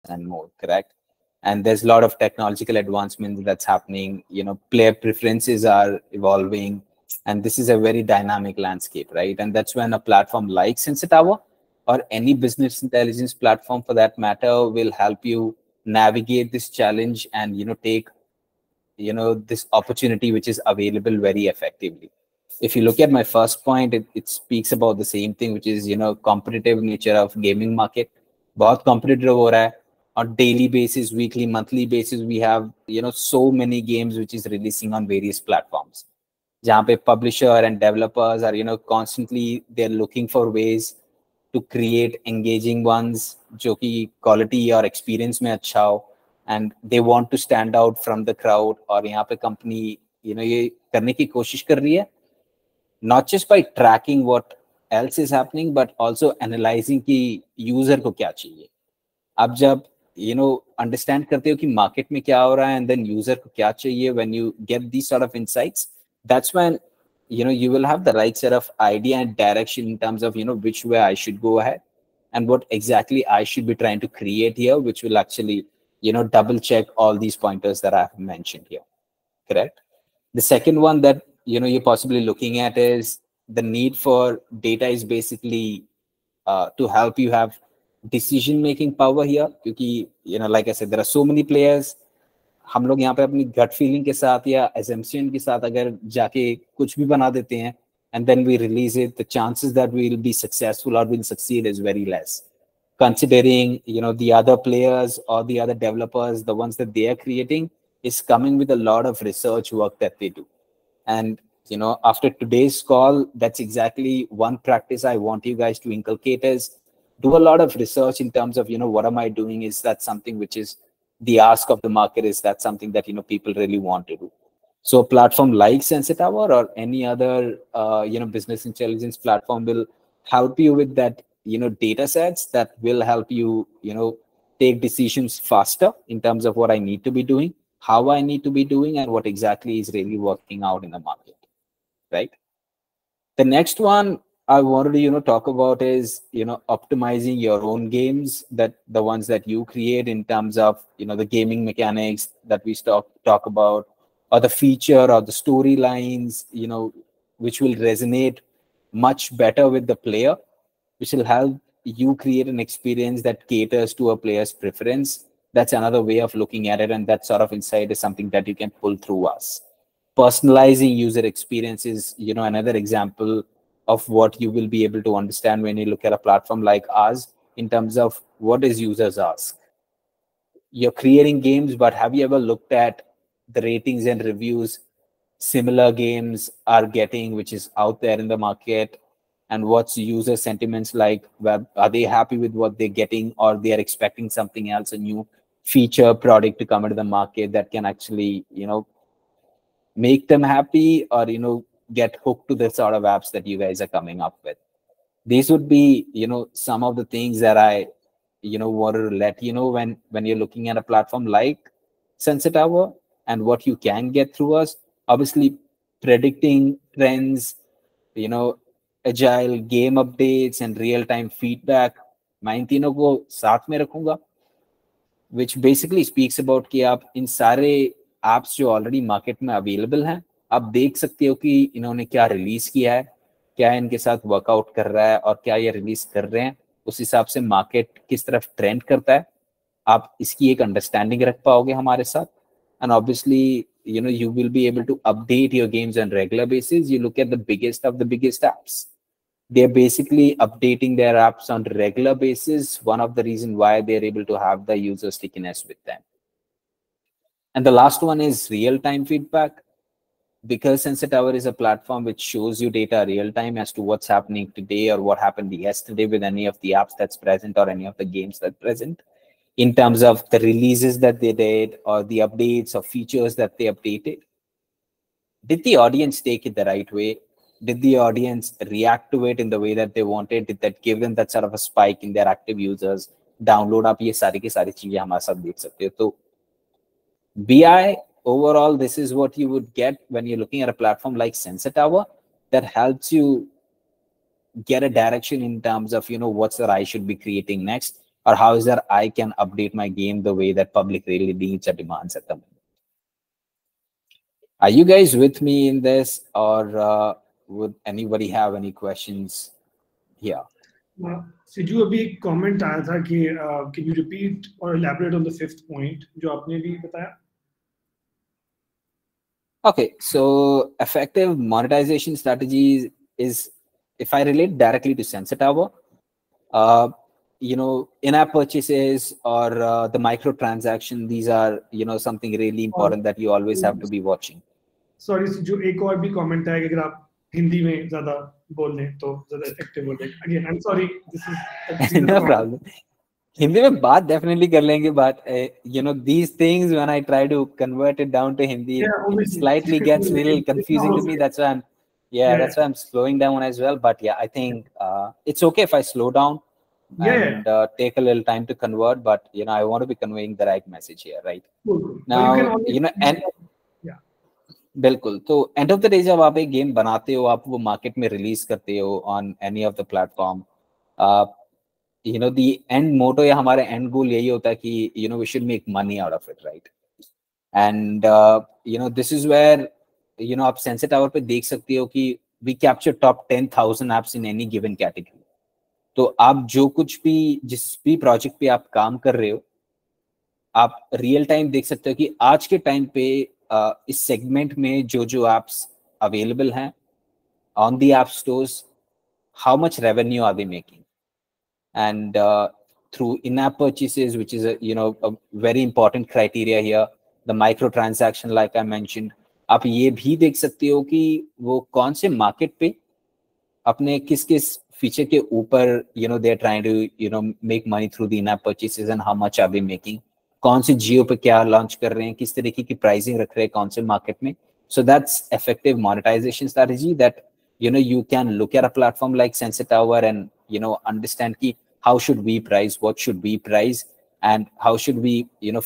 and more, correct? And there's a lot of technological advancements that's happening. Player preferences are evolving, and this is a very dynamic landscape, right? And that's when a platform like Sensor Tower or any business intelligence platform for that matter will help you navigate this challenge and take this opportunity which is available very effectively. If you look at my first point, it speaks about the same thing, which is competitive nature of gaming market. बहुत competitive हो रहा है. On daily basis, weekly, monthly basis, we have so many games which is releasing on various platforms. जहाँ पे publisher and developers are constantly they're looking for ways to create engaging ones जो कि quality और experience में अच्छा हो, and they want to stand out from the crowd. और यहाँ पे company ये करने की कोशिश कर रही है, not just by tracking what else is happening, but also analyzing कि user को क्या चाहिए. अब जब understand करते हो कि market में क्या हो रहा है and then user को क्या चाहिए, when you get these sort of insights, that's when you will have the right set of idea and direction in terms of which way I should go ahead and what exactly I should be trying to create here, which will actually double check all these pointers that I have mentioned here. Correct. The second one that you're possibly looking at is the need for data is basically to help you have decision making power here, क्योंकि like I said, there are so many players. हम लोग यहाँ पे अपनी gut feeling के साथ या assumption के साथ अगर जाके कुछ भी बना देते हैं and then we release it, the chances that we will be successful or will succeed is very less. Considering the other players or the other developers, the ones that they are creating is coming with a lot of research work that they do. And after today's call, that's exactly one practice I want you guys to inculcate is do a lot of research in terms of what am I doing? Is that something which is the ask of the market? Is that something that people really want to do? So a platform like Sensor Tower or any other business intelligence platform will help you with that data sets that will help you take decisions faster in terms of what I need to be doing, how I need to be doing, and what exactly is really working out in the market, right? The next one I wanted to talk about is optimizing your own games, that the ones that you create in terms of the gaming mechanics that we talk about, or the feature or the storylines which will resonate much better with the player, which will help you create an experience that caters to a player's preference. That's another way of looking at it, and that sort of insight is something that you can pull through us. Personalizing user experience is another example of what you will be able to understand when you look at a platform like ours in terms of what does users ask. You're creating games, but have you ever looked at the ratings and reviews similar games are getting, which is out there in the market, and what's user sentiments like? Are they happy with what they're getting, or they are expecting something else, a new feature product to come into the market that can actually make them happy, or get hooked to the sort of apps that you guys are coming up with? These would be some of the things that I wanted to let when you're looking at a platform like Sensor Tower and what you can get through us. Obviously predicting trends, agile game updates and real-time feedback, मैं इन तीनों को साथ में रखूंगा, which basically speaks about कि आप इन सारे apps जो already market में available हैं, आप देख सकते हो कि इन्होंने क्या रिलीज किया है, क्या इनके साथ वर्कआउट कर रहा है, और क्या ये रिलीज कर रहे हैं, उस हिसाब से मार्केट किस तरफ ट्रेंड करता है, आप इसकी एक अंडरस्टैंडिंग रख पाओगे हमारे साथ. And obviously you will be able to update your games on regular basis. You look at the biggest of the biggest apps, they're basically updating their apps on regular basis. One of the reasons why they're able to have the user stickiness with them. And the last one is real-time feedback. Because Sensor Tower is a platform which shows you data real-time as to what's happening today or what happened yesterday with any of the apps that's present or any of the games that's present, in terms of the releases that they did or the updates or features that they updated. Did the audience take it the right way? Did the audience react to it in the way that they wanted? Did that give them that sort of a spike in their active users? Download up ये सारी की सारी चीजें हमारे साथ देख सकते हो. तो BI overall, this is what you would get when you're looking at a platform like Sensor Tower that helps you get a direction in terms of what's that I should be creating next, or how is that I can update my game the way that public really needs or demands at the moment. Are you guys with me in this, or would anybody have any questions here? Siju अभी एक comment आया था कि can you repeat और elaborate on the fifth point जो आपने भी बताया. Okay, so effective monetization strategies is, if I relate directly to Sensor Tower, in-app purchases or the microtransaction, these are, something really important that you always have to be watching. Sorry, जो एक और भी comment है, अगर आप हिंदी में ज्यादा बोल लें तो ज्यादा इफेक्टिव हो जाएगा. Again, I'm sorry, this is no problem. Hindi में बात definitely कर लेंगे, but these things when I try to convert it down to Hindi, it slightly gets a little confusing to me. That's why I'm slowing down as well. But yeah, I think it's okay if I slow down and take a little time to convert. But I want to be conveying the right message here, right? Cool. Now बिल्कुल. तो end of the day जब आप एक game बनाते हो, आप वो market में रिलीज करते हो on any of the platform, the and motto या हमारा एंड गोल यही होता है कि we should make money out of it, right? And this is where आप सेंसर टावर पे देख सकते हो कि we capture top 10,000 apps in any given category. तो आप जो कुछ भी जिस भी प्रोजेक्ट पे आप काम कर रहे हो, आप रियल टाइम देख सकते हो कि आज के टाइम पे इस सेगमेंट में जो एप्स अवेलेबल हैं on the app stores, how much revenue are they making. And through in app purchases, which is a very important criteria here, the micro transaction like I mentioned, आप ये भी देख सकते हो कि वो कौन से मार्केट पे अपने किस फीचर के ऊपर they are trying to make money through the in-app purchases and how much are they making, कौन से जियो पे क्या लॉन्च कर रहे हैं, किस तरीके की प्राइसिंग रख रहे हैं कौन से मार्केट में. So that's effective monetization strategy that you can look at a platform like Sensor Tower and understand ki how should we price, what should we price, and how should we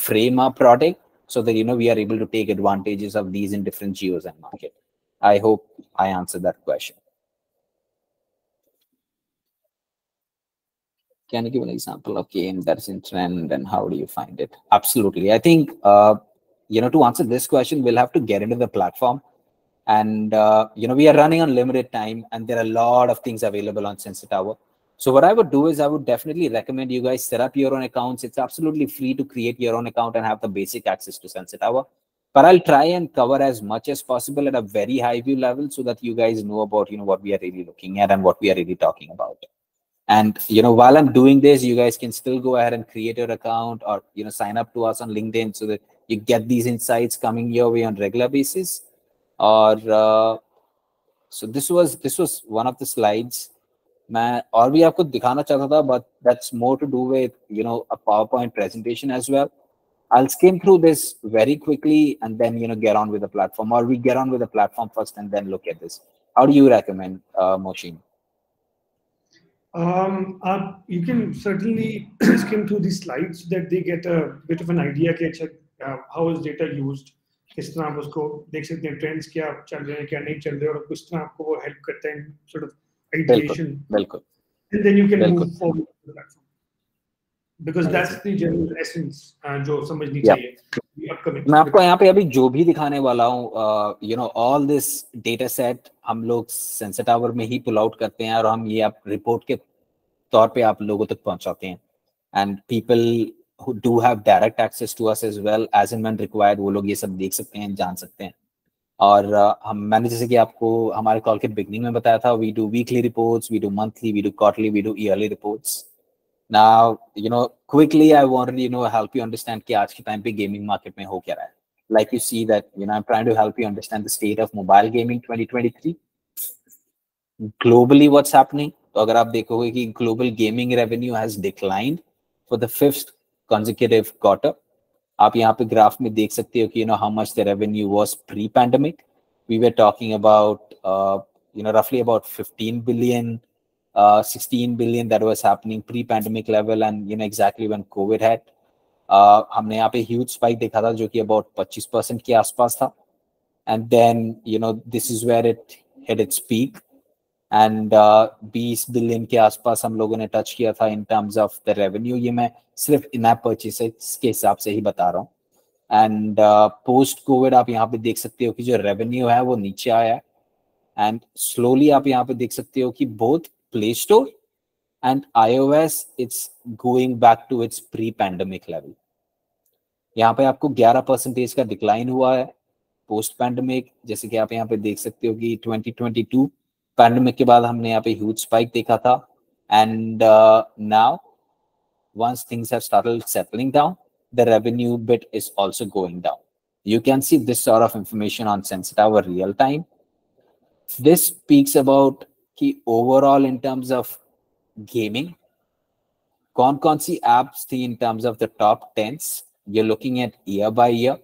frame our product so that we are able to take advantages of these in different geos and market. I hope I answered that question. Can you give an example of game that's in trend and how do you find it? Absolutely. I think, to answer this question, we'll have to get into the platform. And, we are running on limited time and there are a lot of things available on Sensor Tower. So what I would do is I would definitely recommend you guys set up your own accounts. It's absolutely free to create your own account and have the basic access to Sensor Tower. But I'll try and cover as much as possible at a very high view level so that you guys know about, what we are really looking at and what we are really talking about. And, while I'm doing this, you guys can still go ahead and create your account or, sign up to us on LinkedIn so that you get these insights coming your way on regular basis. Or, so this was one of the slides. मैं और भी आपको दिखाना चाहता था, but that's more to do with, a PowerPoint presentation as well. I'll skim through this very quickly and then, get on with the platform, or we get on with the platform first and then look at this. How do you recommend, Moshin? You can certainly skim through these slides so that they get a bit of an idea कि how is data used, किस तरह आप उसको देख सकते हैं, trends क्या चल रहे हैं क्या नहीं चल रहे हैं, और किस तरह आपको वो हेल्प करते हैं sort of ideation. बिल्कुल. And then you can move forward to the platform because that's the general essence जो समझनी चाहिए. मैं आपको यहाँ पे अभी जो भी दिखाने वाला हूँ, all this data set हम लोग सेंसर टावर में ही पुल आउट करते हैं और हम ये आप रिपोर्ट के तौर पे आप लोगों तक पहुंचाते हैं. And people who do have direct access to us as well, as and when required, वो लोग ये सब देख सकते हैं, जान सकते हैं. और मैंने जैसे कि आपको हमारे कॉल के बिगनिंग में बताया था, we do weekly reports, we do monthly, we do quarterly, we do yearly reports. Now, quickly I wanted to, help you understand कि आज के टाइम पे गेमिंग मार्केट में हो क्या रहा है. Like you see that, I'm trying to help you understand the state of mobile gaming 2023. Globally, what's happening? तो अगर आप देखोगे कि global gaming revenue has declined for the 5th consecutive quarter. आप यहाँ पे ग्राफ में देख सकते हो कि how much the revenue was pre-pandemic. We were talking about roughly about 15 billion, 16 billion that was happening pre-pandemic level, and exactly when COVID hit. हमने यहाँ पे huge spike देखा था जो कि about 25% के आसपास था, and then this is where it hit its peak. And 20 billion के आसपास हम लोगों ने टच किया था इन टर्म्स ऑफ द रेवेन्यू। ये मैं सिर्फ इन ऐप परचेसेस के हिसाब से ही बता रहा हूँ। एंड पोस्ट कोविड आप यहाँ पे देख सकते हो कि जो रेवेन्यू है वो नीचे आया है। एंड स्लोली आप यहाँ पे देख सकते हो कि both play store and iOS it's going back to its pre pandemic level. यहाँ पे आपको 11% का डिक्लाइन हुआ है पोस्ट पैंडेमिक। जैसे कि आप यहाँ पे देख सकते हो कि 2022 पैंडेमिक के बाद हमने यहाँ पे ह्यूज स्पाइक देखा था। And now once things have started settling down, the revenue bit is also going down. You can see this sort of information on Sensor Tower real time. This speaks about कि overall in terms of gaming, कौन सी apps थी in terms of the top 10s. You're looking at year by year.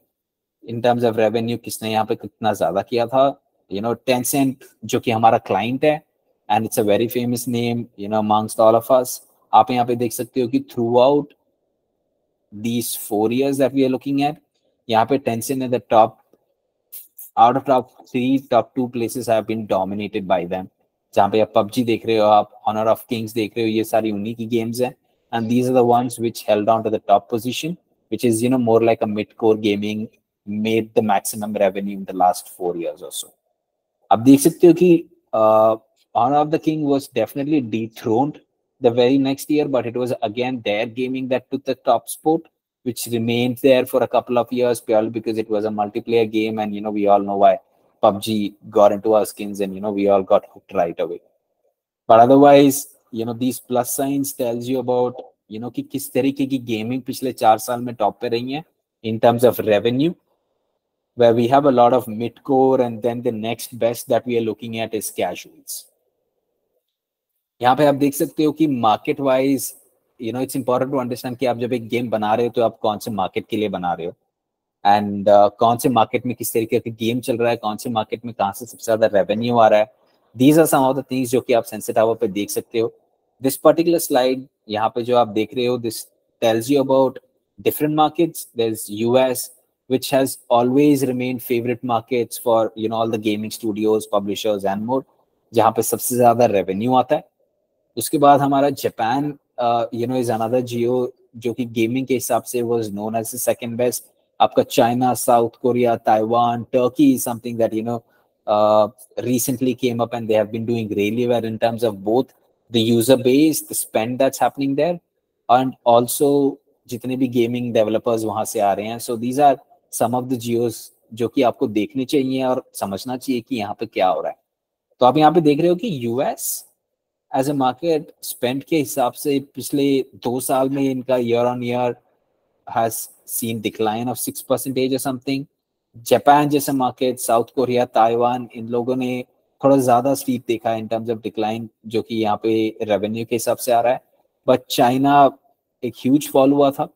In terms of revenue, किसने यहाँ पे कितना ज्यादा किया था? Tencent जो कि हमारा client है, and it's a very famous name, amongst all of us. आप यहाँ पे देख सकते हो कि throughout these 4 years that we are looking at, यहाँ पे Tencent in the top, out of top 3, top 2 places have been dominated by them. जहाँ पे आप PUBG देख रहे हो, आप Honor of Kings देख रहे हो, ये सारी उन्हीं की games हैं, and these are the ones which held on to the top position, which is more like a mid-core gaming, made the maximum revenue in the last 4 years or so. आप देख सकते हो कि Honor of the King was definitely dethroned the very next year, but it was again their gaming that took the top spot, which remained there for a couple of years purely because it was a multiplayer game, and we all know why PUBG got into our skins, and we all got hooked right away. But otherwise, these plus signs tells you about कि किस तरीके की gaming पिछले 4 साल में top पे रही है in terms of revenue, where we have a lot of mid-core, and then the next best that we are looking at is casuals. यहाँ पे आप देख सकते हो कि market wise it's important to understand कि आप जब एक गेम बना रहे हो तो आप कौन से मार्केट के लिए बना रहे हो, एंड कौन से मार्केट में किस तरीके का गेम चल रहा है, कौन से मार्केट में कहाँ से सबसे ज्यादा रेवेन्यू आ रहा है. These are some of the things जो कि आप सेंसर टावर पे देख सकते हो. दिस पर्टिकुलर स्लाइड यहाँ पे जो आप देख रहे हो, this tells you about different markets. There's US, which has always remained favorite markets for all the gaming studios, publishers and more, जहाँ पे सबसे ज्यादा रेवेन्यू आता है. उसके बाद हमारा जापान इज अनदर जियो जो कि गेमिंग के हिसाब से was known as the second best. आपका China, South Korea, Taiwan, Turkey is something that recently came up, and they have been doing really well in terms of both the user base, the spend that's happening there, and also जितने भी gaming developers वहां से आ रहे हैं. So these are some of the geos जो कि आपको देखने चाहिए और समझना चाहिए कि यहाँ पे क्या हो रहा है. तो आप यहाँ पे देख रहे हो कि US as a market spend के हिसाब से पिछले 2 साल में इनका year on year has seen decline of 6% or something. Japan जैसे मार्केट, साउथ कोरिया, ताइवान, इन लोगों ने थोड़ा ज्यादा स्टीप देखा है इन टर्म्स ऑफ डिक्लाइन जो कि यहाँ पे रेवेन्यू के हिसाब से आ रहा है. बट चाइना एक ह्यूज फॉल हुआ था,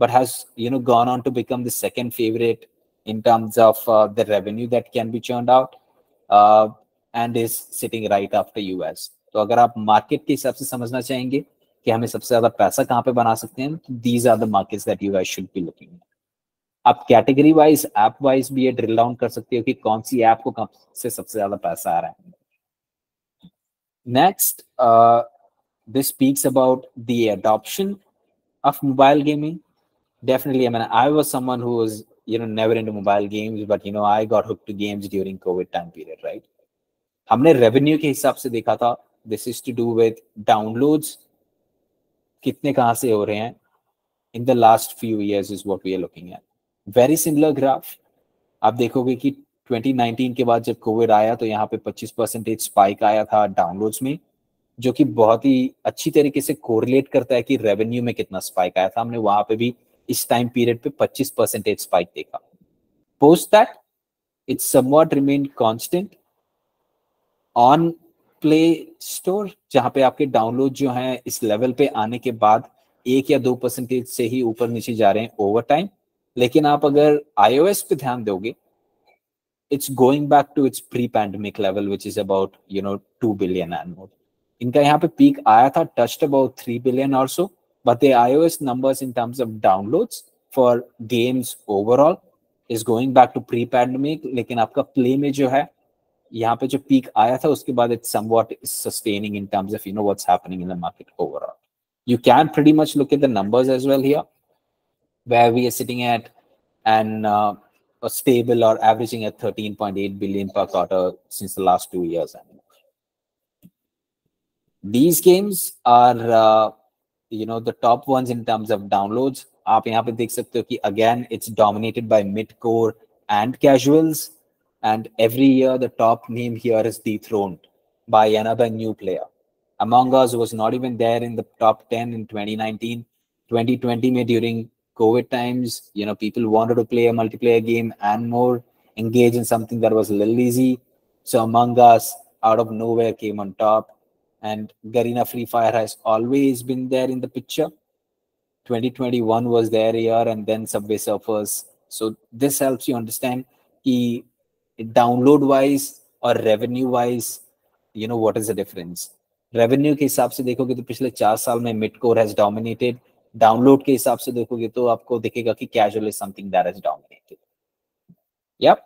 but has gone on to become the second favorite in terms of the revenue that can be churned out, and is sitting right after US. तो अगर आप मार्केट के हिसाब से समझना चाहेंगे कि हमें सबसे ज्यादा पैसा कहाँ पे बना सकते हैं, तो these are the markets that you guys should be looking at. आप कैटेगरी वाइज, ऐप वाइज भी ये ड्रिल डाउन कर सकते हो कि कौन सी ऐप को कहाँ से सबसे ज्यादा पैसा आ रहा है. Next, this speaks about the adoption of mobile gaming. Definitely, I mean, I was someone who was, never into mobile games, but, I got hooked to games during COVID time period, right? हमने revenue के हिसाब से देखा था. This is to do with downloads. कितने कहाँ से हो रहे हैं in the last few years is what we are looking at. Very similar graph. आप देखोगे कि 2019 के बाद जब कोविड आया तो यहाँ पे 25% स्पाइक आया था डाउनलोड्स में, जो कि बहुत ही अच्छी तरीके से कोरिलेट करता है कि रेवेन्यू में कितना स्पाइक आया था. हमने वहां पे भी इस टाइम पीरियड पे 25% स्पाइक देखा. Post that it's somewhat remain constant on play store, जहां पे आपके डाउनलोड जो हैं इस लेवल पे आने के बाद 1 या 2% से ही ऊपर नीचे जा रहे हैं ओवर टाइम. लेकिन आप अगर iOS पे ध्यान दोगे, it's going back to its pre-pandemic level, which is about 2 billion and more. इनका यहाँ पे पीक आया था, touched about 3 billion or so, but the iOS numbers in terms of downloads for games overall is going back to pre-pandemic. लेकिन आपका play में जो है यहाँ पे जो peak आया था उसके बाद it's somewhat sustaining in terms of what's happening in the market overall. You can pretty much look at the numbers as well here, where we are sitting at an a stable or averaging at 13.8 billion per quarter since the last 2 years. These games are the top ones in terms of downloads. आप यहाँ पे देख सकते हो कि again it's dominated by mid-core and casuals, and every year the top name here is dethroned by another new player. Among Us was not even there in the top 10 in 2019. 2020 में during COVID times, people wanted to play a multiplayer game and more engage in something that was a little easy. So Among Us out of nowhere came on top. And Garena Free Fire has always been there in the picture. 2021 was their year, and then Subway Surfers. So this helps you understand कि download-wise or revenue-wise, what is the difference. Revenue के हिसाब से देखोगे तो पिछले 4 साल में mid-core has dominated. Download के हिसाब से देखोगे तो आपको दिखेगा कि casual is something that has dominated. Yep.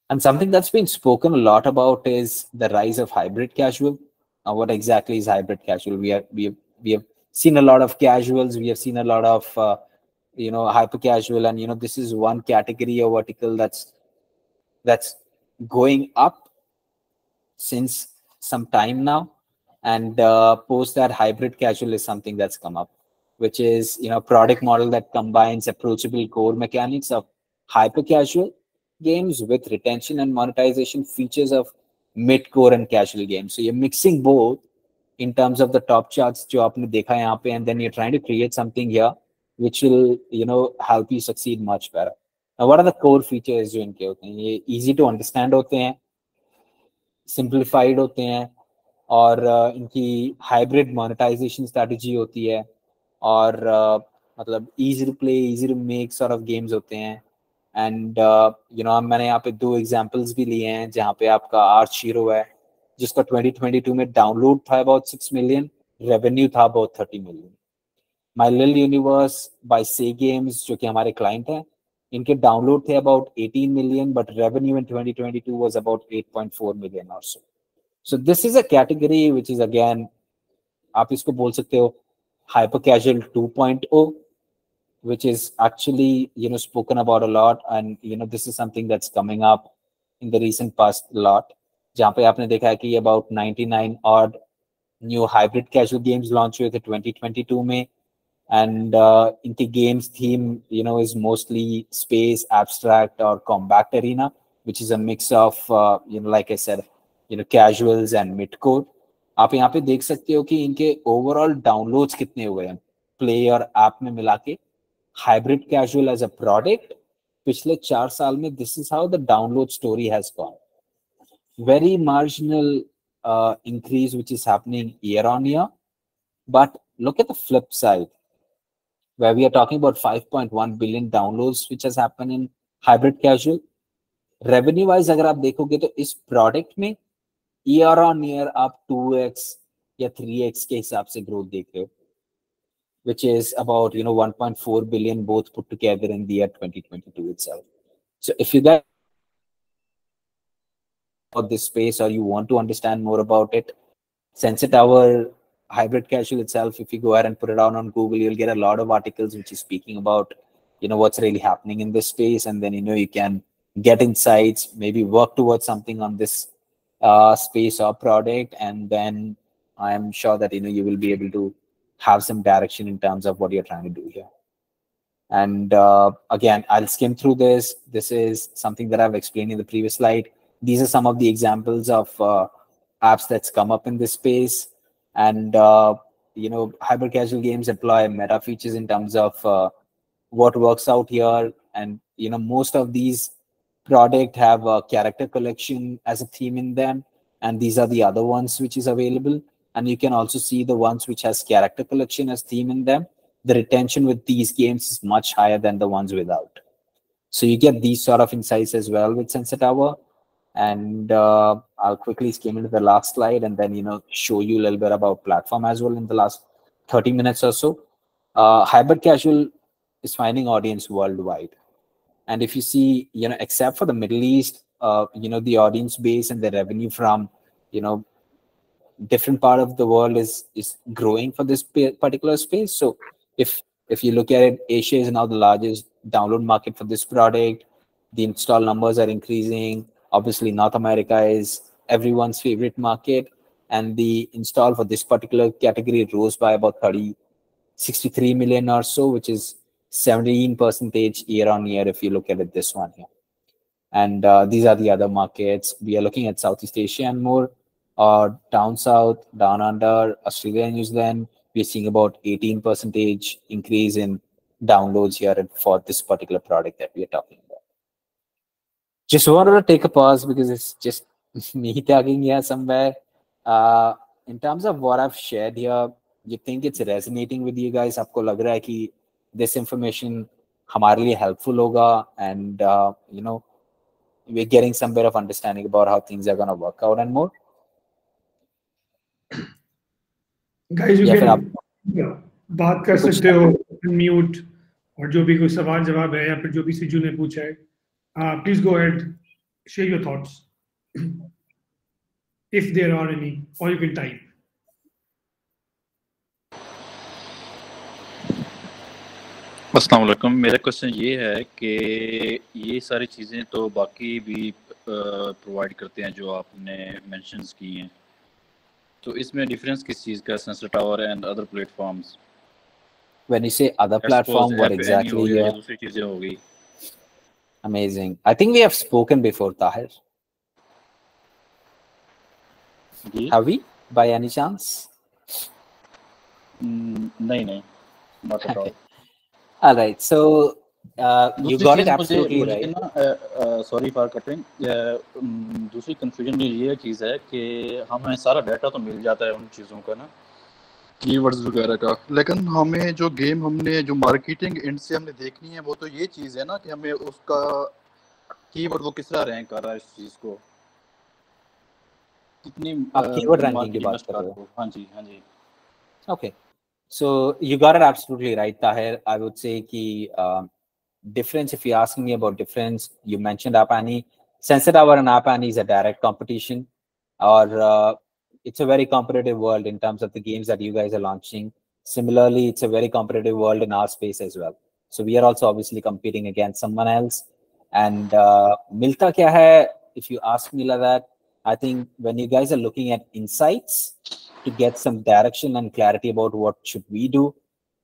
And something that's been spoken a lot about is the rise of hybrid casual. Now, what exactly is hybrid casual? We have seen a lot of casuals. We have seen a lot of hyper casual, and this is one category or vertical that's going up since some time now. And post that, hybrid casual is something that's come up, which is product model that combines approachable core mechanics of hyper casual games with retention and monetization features of mid-core and casual games. So you're mixing both in terms of the top charts जो आपने देखा यहाँ पे, and then you're trying to create something here which will help you succeed much better. Now, what are the core features जो इनके होते हैं? ये easy to understand होते हैं, simplified होते हैं, और इनकी hybrid monetization strategy होती है, और मतलब easy to play, easy to make sort of games होते हैं. एंड मैंने यहाँ पे 2 एग्जांपल्स भी लिए हैं, जहाँ पे आपका आर्च हीरो है जिसका 2022 में डाउनलोड था अबाउट 6 मिलियन, रेवेन्यू था about 30 million. My little universe by से गेम्स जो कि हमारे क्लाइंट हैं, इनके डाउनलोड थे about 18 million, but revenue in 2022 was about 8.4 million और so. So this is a category which is again, आप इसको बोल सकते हो hyper casual 2.0, which is actually spoken about a lot, and this is something that's coming up in the recent past a lot, जहाँ पे आपने देखा है कि about 99 odd new hybrid casual games launch हुए थे 2022 में, and इनकी games theme is mostly space, abstract or combat arena, which is a mix of like I said casuals and mid-core. आप यहाँ पे देख सकते हो कि इनके overall downloads कितने हुए हैं play और app में मिला के. Hybrid casual as a product, पिछले 4 साल में this is how the download story has gone. Very marginal increase which is happening year on year, but look at the flip side, where we are talking about 5.1 billion downloads which has happened in hybrid casual. Revenue wise अगर आप देखोगे तो इस product में year on year आप 2x या 3x के हिसाब से growth देख रहे हो, which is about 1.4 billion both put together in the year 2022 itself. So if you guys about this space or you want to understand more about it, Sensor Tower hybrid casual itself, if you go ahead and put it out on Google, you'll get a lot of articles which is speaking about what's really happening in this space, and then you can get insights, maybe work towards something on this space or product, and then I'm sure that you will be able to have some direction in terms of what you're trying to do here. And again, I'll skim through this. This is something that I've explained in the previous slide. These are some of the examples of apps that's come up in this space. And hybrid casual games employ meta features in terms of what works out here. And most of these products have a character collection as a theme in them, and these are the other ones which is available. And you can also see the ones which has character collection as theme in them. The retention with these games is much higher than the ones without. So you get these sort of insights as well with Sensor Tower. And I'll quickly skim into the last slide and then show you a little bit about platform as well in the last 30 minutes or so. Hybrid casual is finding audience worldwide. And if you see, except for the Middle East, the audience base and the revenue from different part of the world is growing for this particular space. So if you look at it, Asia is now the largest download market for this product. The install numbers are increasing. Obviously, North America is everyone's favorite market, and the install for this particular category rose by about 63 million or so, which is 17% year on year if you look at it this one here. And these are the other markets. We are looking at Southeast Asia and more, down south, down under, Australia and New Zealand. We're seeing about 18% increase in downloads here for this particular product that we are talking about. Just wanted to take a pause because it's just me talking here somewhere. In terms of what I've shared here, you think it's resonating with you guys? आपको लग रहा है कि this information हमारे लिए helpful होगा, and we're getting some bit of understanding about how things are going to work out and more. Guys, you can बात कर सकते हो, mute, और जो भी कोई सवाल जवाब है या फिर जो भी सिजू ने पूछा है, please go ahead, share your thoughts if there are any, or you can type. अस्सलाम वालेकुम। मेरा क्वेश्चन ये है कि ये सारी चीज़ें तो बाकी भी प्रोवाइड करते हैं जो आपने मेंशंस की हैं, तो इसमें डिफरेंस किस चीज़ का, sensor tower and other platforms? When you say other platform, what exactly? दूसरी चीज़ें हो गई। Amazing. I think we have spoken before, Tahir. Have we, by any chance? नहीं, not at all. All right, so you got it absolutely right. Sorry for cutting. दूसरी confusion ये चीज़ है कि हमें सारा डाटा तो मिल जाता है उन चीज़ों का ना, कीवर्ड्स वगैरह का, लेकिन हमें जो गेम हमने जो मार्केटिंग एंड से हमने देखनी है वो तो ये चीज़ है ना कि हमें उसका कीवर्ड वो किस तरह रैंक कर रहा है इस चीज़ को, कितनी आप कीवर्ड रैंकिंग की बात कर रहे हो? हाँ जी। Okay, so you got it absolutely right, Tahir. I would say कि difference, if you're asking me about difference, you mentioned App Annie. Sensor Tower and App Annie is a direct competition, or it's a very competitive world in terms of the games that you guys are launching. Similarly, it's a very competitive world in our space as well. So we are also obviously competing against someone else. And milta kya hai, if you ask me like that, I think when you guys are looking at insights to get some direction and clarity about what should we do,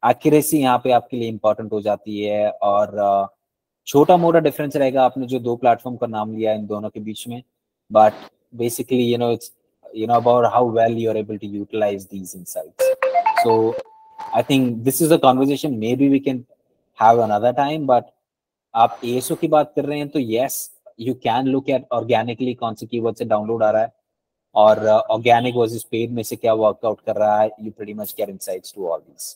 accuracy यहाँ पे आपके लिए important हो जाती है, और छोटा मोटा difference रहेगा आपने जो दो platform का नाम लिया इन दोनों के बीच में, but basically it's about how well you're able to utilize these insights. So I think this is a conversation maybe we can have another time, but आप ASO की बात कर रहे हैं तो yes, you can look at organically कौन से keyword से डाउनलोड आ रहा है और organic versus paid में से क्या वर्कआउट कर रहा है. You pretty much get insights to all these.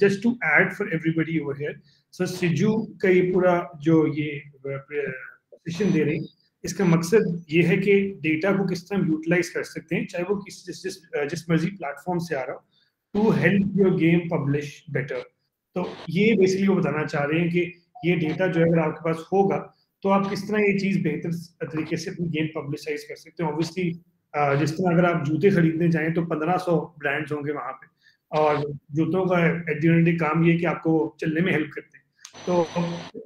Just to add for everybody over here, so Siju का ये पूरा जो ये सेशन दे रहे हैं, इसका मकसद ये है कि डेटा को किस तरह यूटिलाइज कर सकते हैं, चाहे वो जिस मर्जी प्लेटफॉर्म से आ रहा हो, to help your game publish better. तो ये बेसिकली वो बताना चाह रहे हैं कि ये डेटा जो अगर आपके पास होगा तो आप किस तरह ये चीज़ बेहतर तरीके से अपनी गेम पब्लिसाइज कर सकते हैं. ऑब्वियसली जिस तरह अगर आप जूते खरीदने जाएं तो 1500 ब्रांड्स होंगे वहाँ पे, और जूतों का एट काम ये कि आपको चलने में हेल्प करते हैं. तो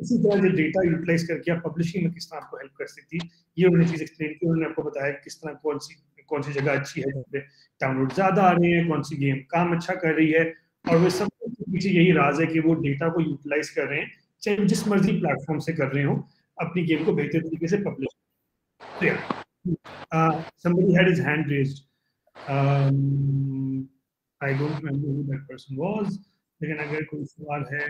इसी तरह जो डेटा यूटिलाइज करके आप पब्लिशिंग में किस तरह आपको हेल्प कर सकती है, ये उन्होंने चीज़ एक्सप्लेन की. उन्होंने आपको बताया किस तरह कौन सी जगह अच्छी है, जहाँ पे डाउनलोड ज़्यादा आ रहे हैं, कौन सी गेम काम अच्छा कर रही है, और वो सब पीछे यही राज है कि वो डेटा को यूटिलाइज कर रहे हैं, चाहे जिस मर्जी प्लेटफॉर्म से कर रहे हो, अपनी गेम को बेहतर तरीके से पब्लिश. तो यार somebody had his hand raised. I don't remember who that person was, लेकिन अगर कोई सवाल है,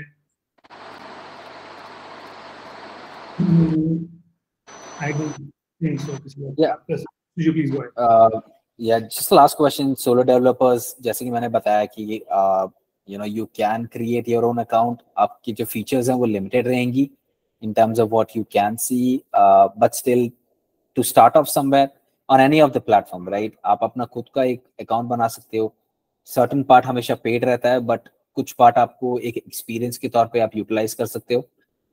I don't think so. Yeah. Yes, you please go ahead. Yeah, just the last question. Solo developers, जैसे कि मैंने बताया कि you can create your own account. आपकी जो features हैं वो limited रहेंगी in terms of what you can see, but still to start off somewhere on any of the platform, right? आप अपना खुद का एक account बना सकते हो. Certain part हमेशा paid रहता है, but कुछ part आपको एक experience के तौर पे आप utilize कर सकते हो.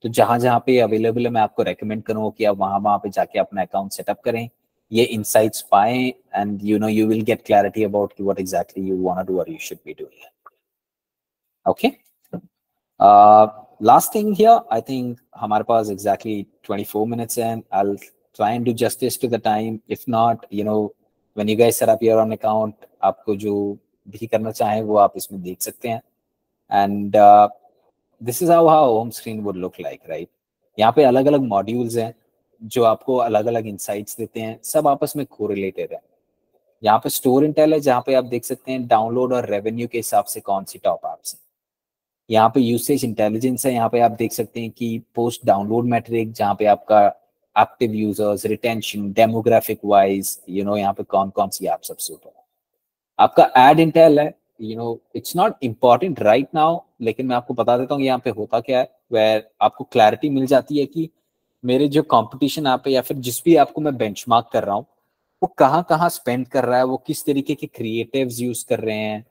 तो जहां जहां पे अवेलेबल है मैं आपको रेकमेंड करूंगा कि आप वहां पे जाके अपना अकाउंट सेटअप करें, ये इंसाइट्स पाएं, and you will get clarity about what exactly you want to do और you should be doing. Okay, last thing here, I think हमारे पास exactly 24 minutes and I'll try and do justice to the time. If not, when you guys set up your own account, आपको जो भी करना चाहें वो आप इसमें देख सकते हैं। And this is how home screen would look like, right? यहाँ पे अलग अलग मॉड्यूल्स हैं जो आपको अलग अलग इंसाइट्स देते हैं, सब आपस में कोरिलेटेड है। यहाँ पे स्टोर इंटेल है जहाँ पे आप देख सकते हैं डाउनलोड और रेवेन्यू के हिसाब से कौन सी टॉप एप्स हैं। यहाँ पे यूसेज इंटेलिजेंस है, यहाँ पे आप देख सकते हैं कि पोस्ट डाउनलोड मैट्रिक जहाँ पे आपका active users, retention, demographic wise यहाँ पे कौन कौन सी ऐप सबसे ऊपर है। आपका एड इंटेल है, it's not important right now, लेकिन मैं आपको बता देता हूँ यहाँ पे होता क्या है, वेयर आपको क्लैरिटी मिल जाती है कि मेरे जो कंपटीशन ऐप है या फिर जिस भी आपको मैं बेंचमार्क कर रहा हूँ वो कहाँ स्पेंड कर रहा है, वो किस तरीके के क्रिएटिव्स यूज कर रहे हैं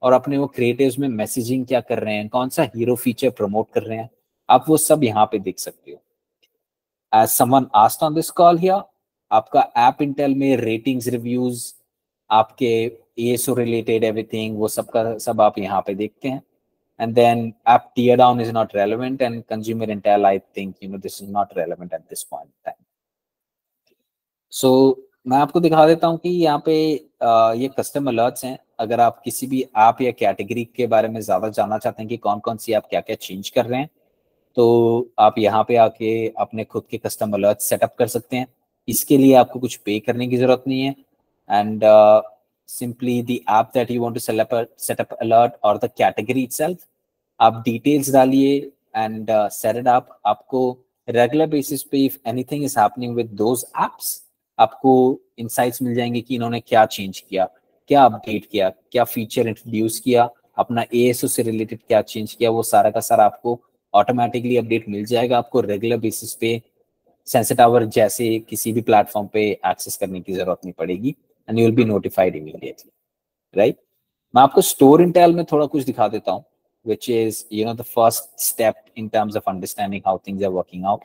और अपने वो क्रिएटिव्स में मैसेजिंग क्या कर रहे हैं, कौन सा हीरो फीचर प्रमोट कर रहे हैं, आप वो सब यहाँ पे देख सकते हो। As someone asked on this call here, आपका ऐप इंटेल में रेटिंग्स, रिव्यूज, आपके एएसओ रिलेटेड एवरीथिंग, वो सब का सब आप यहाँ पे देखते हैं। And then app tear down is not relevant, and consumer intel, I think this is not relevant at this point in time. So मैं आपको दिखा देता हूँ कि यहाँ पे ये कस्टम अलर्ट्स हैं। अगर आप किसी भी ऐप या कैटेगरी के बारे में ज्यादा जानना चाहते हैं कि कौन कौन सी आप क्या क्या चेंज कर रहे हैं, तो आप यहाँ पे आके अपने खुद के कस्टम अलर्ट सेटअप कर सकते हैं। इसके लिए आपको कुछ पे करने की जरूरत नहीं है, and simply the app that you want to set up alert or the category itself, आप डिटेल्स डालिए एंड सेट इट अप। आपको रेगुलर बेसिस पे if anything is happening with those apps, आपको इनसाइट्स मिल जाएंगे कि इन्होंने क्या चेंज किया, क्या अपडेट किया, क्या फीचर इंट्रोड्यूस किया, अपना एएसओ से रिलेटेड क्या चेंज किया, वो सारा का सारा आपको ऑटोमेटिकली अपडेट मिल जाएगा। आपको रेगुलर बेसिस पे सेंसर टावर जैसे किसी भी प्लेटफॉर्म पे एक्सेस करने की जरूरत नहीं पड़ेगी, and you will be notified immediately, right. मैं आपको स्टोर इंटेल में थोड़ा कुछ दिखा देता हूँ, which is the first step in terms of understanding how things are working out.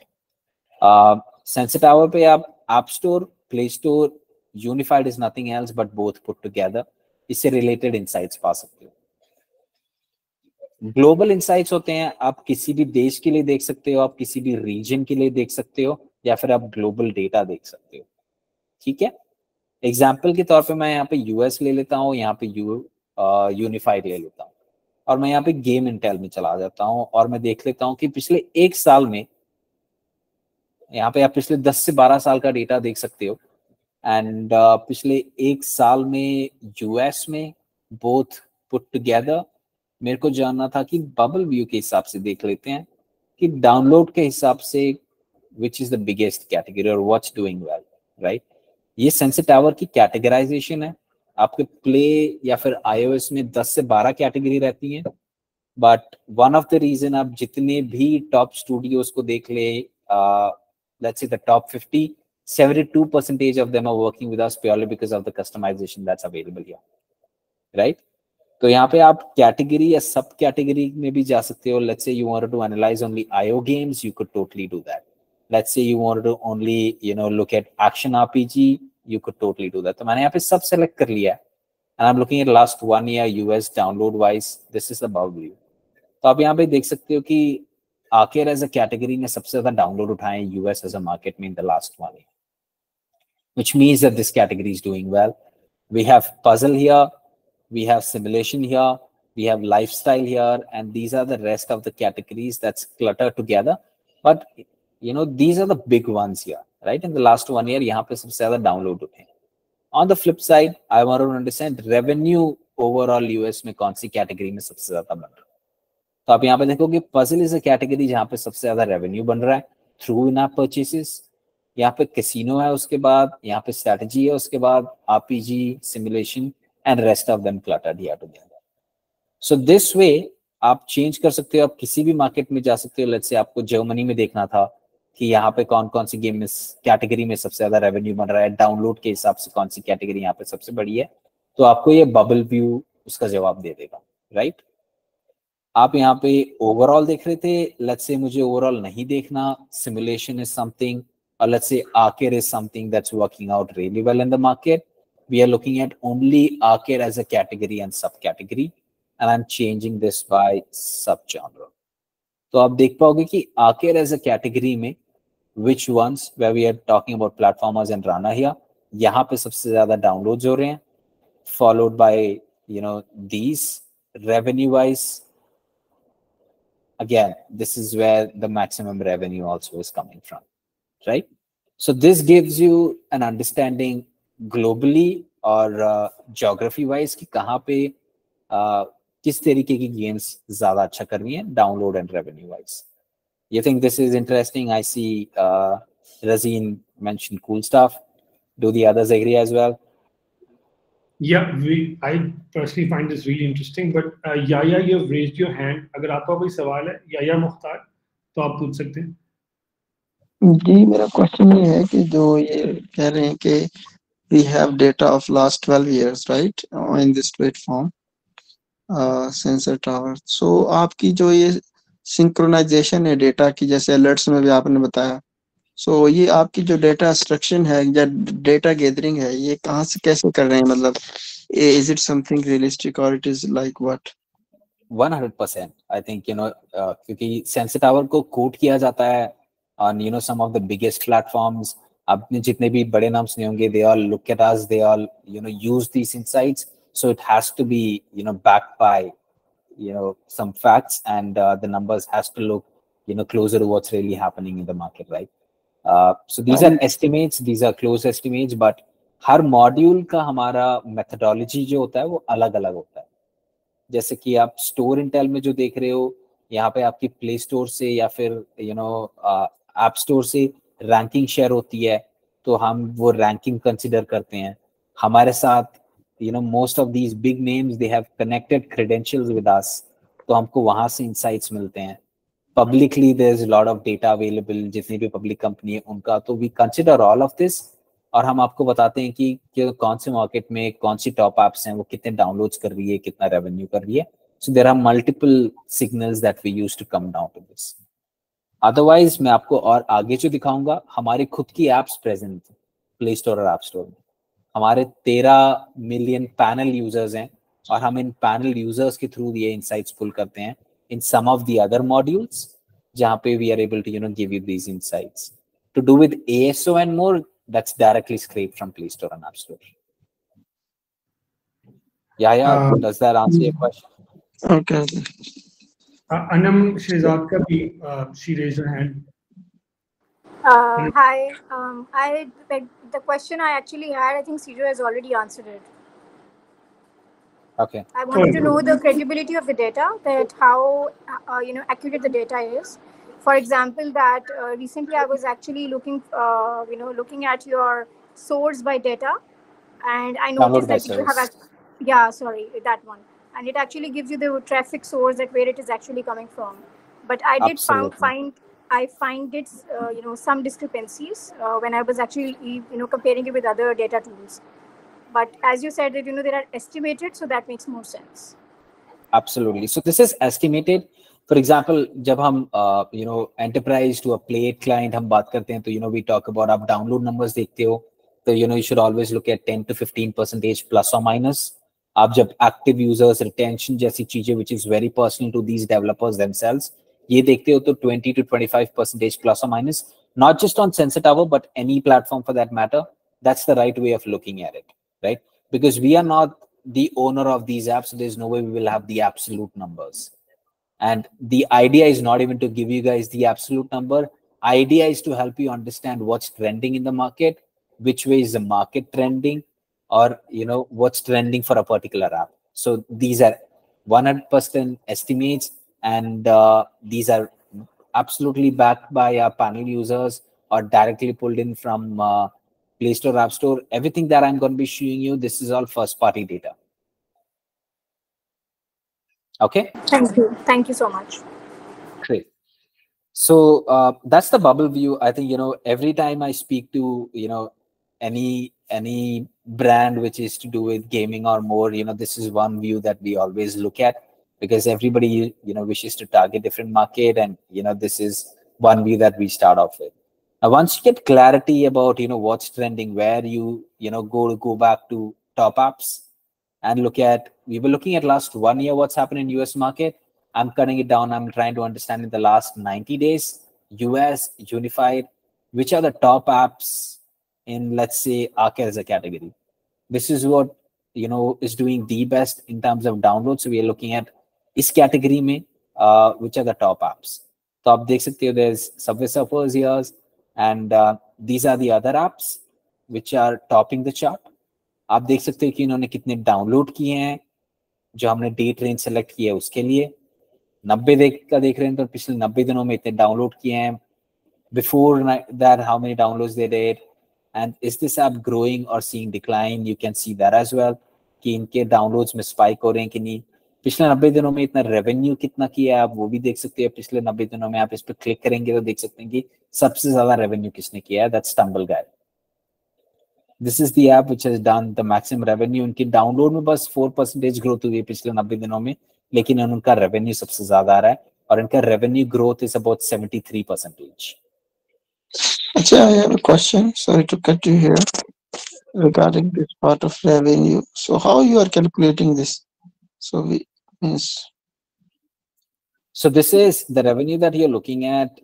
Sensor Tower पे आप App Store, Play Store, Unified is nothing else but both put together. इससे related insights पा सकते हो। ग्लोबल इंसाइट्स होते हैं, आप किसी भी देश के लिए देख सकते हो, आप किसी भी रीजन के लिए देख सकते हो, या फिर आप ग्लोबल डेटा देख सकते हो, ठीक है। एग्जाम्पल के तौर पे मैं यहाँ पे यूएस ले लेता हूँ, यहाँ पे यूनिफाइड ले लेता हूँ, और मैं यहाँ पे गेम इंटेल में चला जाता हूँ और मैं देख लेता हूँ कि पिछले एक साल में, यहाँ पे आप पिछले 10 से 12 साल का डेटा देख सकते हो, एंड पिछले एक साल में यूएस में बोथ पुट टुगेदर मेरे को जानना था कि बबल व्यू के हिसाब से देख लेते हैं कि डाउनलोड के हिसाब से which is the biggest category और व्हाट्स डूइंग वेल, राइट। ये सेंसर टावर की कैटेगराइजेशन है। आपके प्ले या फिर iOS में 10 से 12 कैटेगरी रहती हैं, but one of the reason आप जितने भी टॉप स्टूडियोज को देख ले, let's say the top 50, 72% of them are working with us purely because of the customization that's available here, right? तो यहाँ पे आप कैटेगरी या सब कैटेगरी में भी जा सकते हो। Let's say you wanted to analyze only IO games, you could totally do that. Let's say you wanted to only look at action RPG, you could totally do that. तो मैंने यहाँ पे सब सेलेक्ट कर लिया है, and I'm looking at last 1 year US download wise. This is the above view. तो आप यहाँ पे देख सकते हो कि आखिर एज अ कैटेगरी ने सबसे ज्यादा डाउनलोड उठाए यूएस एज अ मार्केट में in the last 1 year, which means that this category is doing well. We have puzzle here, we have simulation here, we have lifestyle here, and these are the rest of the categories that's cluttered together. But these are the big ones here, right? In the last 1 year, यहाँ पे सबसे ज़्यादा download होते हैं. On the flip side, I want to understand revenue overall US में कौन सी category में सबसे ज़्यादा बन रहा है. तो आप यहाँ पे देखोगे puzzle is a category जहाँ पे सबसे ज़्यादा revenue बन रहा है through in-app purchases. यहाँ पे casino है, उसके बाद यहाँ पे strategy है, उसके बाद RPG, simulation, and rest of them cluttered here together. So this way आप चेंज कर सकते हो, आप किसी भी मार्केट में जा सकते हो। लेट्स से आपको जर्मनी में देखना था कि यहाँ पे कौन कौन सी गेम इस कैटेगरी में सबसे ज्यादा रेवेन्यू बन रहा है, डाउनलोड के हिसाब से कौन सी कैटेगरी यहाँ पे सबसे बड़ी है, तो आपको ये बबल व्यू उसका जवाब दे देगा, राइट। आप यहाँ पे ओवरऑल देख रहे थे, लेट्स से मुझे ओवरऑल नहीं देखना, simulation is something, or let's say arcade is something that's working out really well in the market. We are looking at only arcade as a category and subcategory, and I'm changing this by subgenre. तो आप देख पाओगे कि arcade as a category में which ones where we are talking about platformers and Rana here, यहाँ पे सबसे ज्यादा downloads हो रहे हैं, followed by these. Revenue wise, again, this is where the maximum revenue also is coming from, right? So this gives you an understanding globally or geography wise कि कहाँ पे किस तरीके की games ज़्यादा अच्छा कर रही हैं download and revenue wise. You think this is interesting? I see Razeen mentioned cool stuff. Do the others agree as well? Yeah, I personally find this really interesting. But Yaya, you have raised your hand. अगर आपका कोई सवाल है, Yaya Mukhtar, तो आप पूछ सकते हैं. जी, मेरा क्वेश्चन ये है कि जो ये कह रहे हैं कि we have data of last 12 years, right, in this platform, sensor tower. So आपकी जो ये सिंक्रोनाइजेशन है डेटा की, जैसे अलर्ट्स में भी आपने बताया, so ये आपकी जो डेटा एक्सट्रैक्शन है या डेटा गैदरिंग है, ये कहाँ से कैसे कर रहे हैं? मतलब is it something realistic or it is like what? 100%. I think क्योंकि सेंसर टावर को कोट किया जाता है on some of the biggest platforms. आपने जितने भी बड़े नाम सुने होंगे, they all look at us, they all use these insights, so it has to be backed by some facts, and the numbers has to look closer to what's really happening in the market, right? So these are estimates, these are close estimates, but her module का हमारा methodology जो होता है वो अलग अलग होता है. जैसे कि आप स्टोर इंटेल में जो देख रहे हो, यहाँ पे आपकी प्ले स्टोर से या फिर ऐप स्टोर से रैंकिंग शेयर होती है, तो हम वो रैंकिंग कंसिडर करते हैं. हमारे साथ most of these big names they have connected credentials with us, तो हमको वहां से इंसाइट्स मिलते हैं. Publicly there is lot of data available, जितनी भी पब्लिक कंपनी है उनका, तो we consider all of this, और हम आपको बताते हैं कि कौन से मार्केट में कौन सी टॉप एप्स हैं, वो कितने डाउनलोड्स कर रही है, कितना रेवेन्यू कर रही है. So there are multiple signals that we use to come down to this. Otherwise मैं आपको और आगे जो दिखाऊंगा, हमारी खुद की एप्स प्रेजेंट प्ले स्टोर और ऐप स्टोर में. हमारे 13 मिलियन पैनल यूजर्स हैं, और हम इन पैनल यूजर्स के थ्रू ये इनसाइट्स पुल करते हैं in some of the other modules, जहां पे we are able to give you these insights. To do with ASO and more, that's directly scraped from Play Store and App Store. Yeah. Does that answer your question? Okay. Anam Shehzad ka bhi, she raised her hand. Hi. The question I actually had, I think Sijo has already answered it. Okay. I wanted to know the credibility of the data, that how accurate the data is. For example, that recently I was actually looking at your source by data, and I noticed that you have that one, and it actually gives you the traffic source, that where it is actually coming from. But I did find it some discrepancies when I was actually comparing it with other data tools. But as you said that they are estimated, so that makes more sense. Absolutely. So this is estimated. For example, जब हम enterprise to a paid client हम बात करते हैं, तो we talk about आप download numbers देखते हो, तो you should always look at 10 to 15% plus or minus. आप जब active users retention जैसी चीजें, which is very personal to these developers themselves, ये देखते हो तो 20 to 25% plus or minus. Not just on Sensor Tower, but any platform for that matter. That's the right way of looking at it, right? Because we are not the owner of these apps, so there's no way we will have the absolute numbers. And the idea is not even to give you guys the absolute number. Idea is to help you understand what's trending in the market, which way is the market trending, or what's trending for a particular app. So these are 100% estimates, and these are absolutely backed by our panel users or directly pulled in from Play Store, App Store. Everything that I'm going to be showing you, this is all first party data. Okay. Thank you so much. Great. So that's the bubble view. I think every time I speak to any brand which is to do with gaming or more, this is one view that we always look at. because everybody wishes to target different market, and this is one view that we start off with. Now, once you get clarity about what's trending, where you go back to top apps and we were looking at last 1 year what's happened in US market. I'm cutting it down. I'm trying to understand in the last 90 days, US unified, which are the top apps in, let's say, Arc as a category. This is what is doing the best in terms of download. So we are looking at this category mein, which are the top apps. So आप देख सकते हो, there's Subway Surfers here, and these are the other apps which are topping the chart. आप देख सकते हो कि इन्होंने कितने डाउनलोड किए हैं, जो हमने डेट रेंज सेलेक्ट किया है उसके लिए 90 का देख रहे हैं, तो पिछले 90 दिनों में इतने डाउनलोड किए हैं. Before that, how many downloads they did, and is this app growing or seeing decline? You can see that as well, कि इनके डाउनलोड्स में स्पाइक हो रहे हैं कि नहीं. पिछले 90 दिनों में इतना रेवेन्यू कितना किया है, आप वो भी देख सकते हैं. पिछले 90 दिनों में आप इस पर क्लिक करेंगे तो देख सकते हैं कि सबसे ज्यादा रेवेन्यू किसने किया है. That's stumble guide. This is the app which has done the maximum revenue. उनकी डाउनलोड में बस 4% ग्रोथ हुई है पिछले 90 दिनों में, लेकिन उनका रेवेन्यू सबसे ज्यादा आ रहा है, और इनका revenue growth is about 73%. Actually, I have a question. Sorry to cut you here regarding this part of revenue. So how you are calculating this? So So this is the revenue that you're looking at.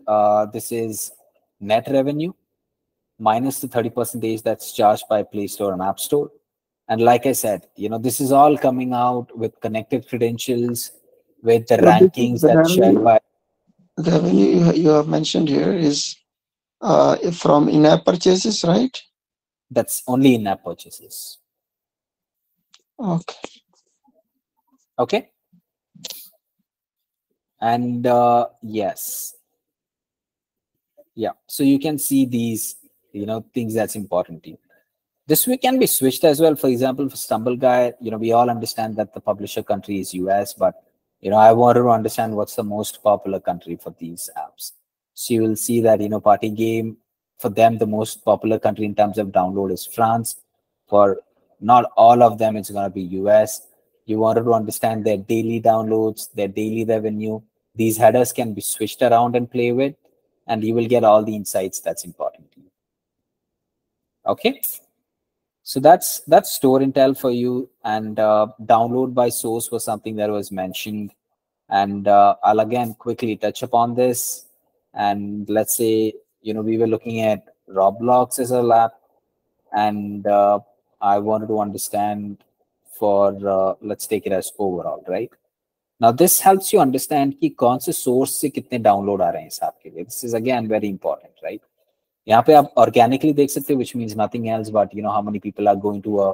This is net revenue minus the 30% that's charged by Play Store and App Store. And like I said, this is all coming out with connected credentials, with the rankings that's shared by. The revenue you have mentioned here is from in-app purchases, right? That's only in-app purchases. Okay. Okay. And yes. Yeah. So you can see these, things that's important to you. This way can be switched as well. For example, for Stumble Guy, we all understand that the publisher country is US, but I wanted to understand what's the most popular country for these apps. So you will see that, Party Game, for them, the most popular country in terms of download is France. For not all of them, it's going to be US. You wanted to understand their daily downloads, their daily revenue. These headers can be switched around and play with, and you will get all the insights that's important to you. Okay. So that's store and tell for you, and download by source was something that was mentioned, and I'll again quickly touch upon this. And let's say we were looking at Roblox as a lab, and I wanted to understand for let's take it as overall, right? Now this helps you understand कि कौन से source से कितने download आ रहे हैं इस app के लिए. This is again very important, right? यहाँ पे आप organically देख सकते हो, which means nothing else but how many people are going to a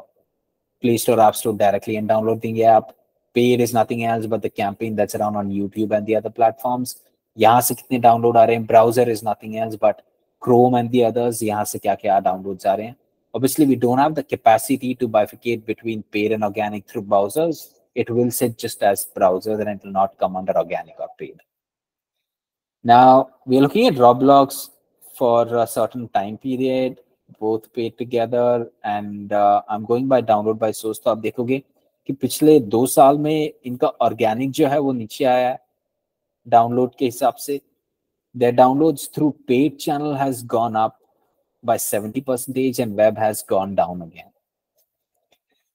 Play Store, App Store directly and downloading the app. Paid is nothing else but the campaign that's around on YouTube and the other platforms. यहाँ से कितने download आ रहे हैं. Browser is nothing else but Chrome and the others. यहाँ से क्या downloads आ रहे हैं. Obviously, we don't have the capacity to bifurcate between paid and organic through browsers. It will sit just as browsers and it will not come under organic or paid. Now, we're looking at Roblox for a certain time period, both paid together, and I'm going by download by source. तो आप देखोगे कि पिछले 2 साल में इनका organic जो है वो नीचे आया है download के हिसाब से. Their downloads through paid channel has gone up by 70% and web has gone down again.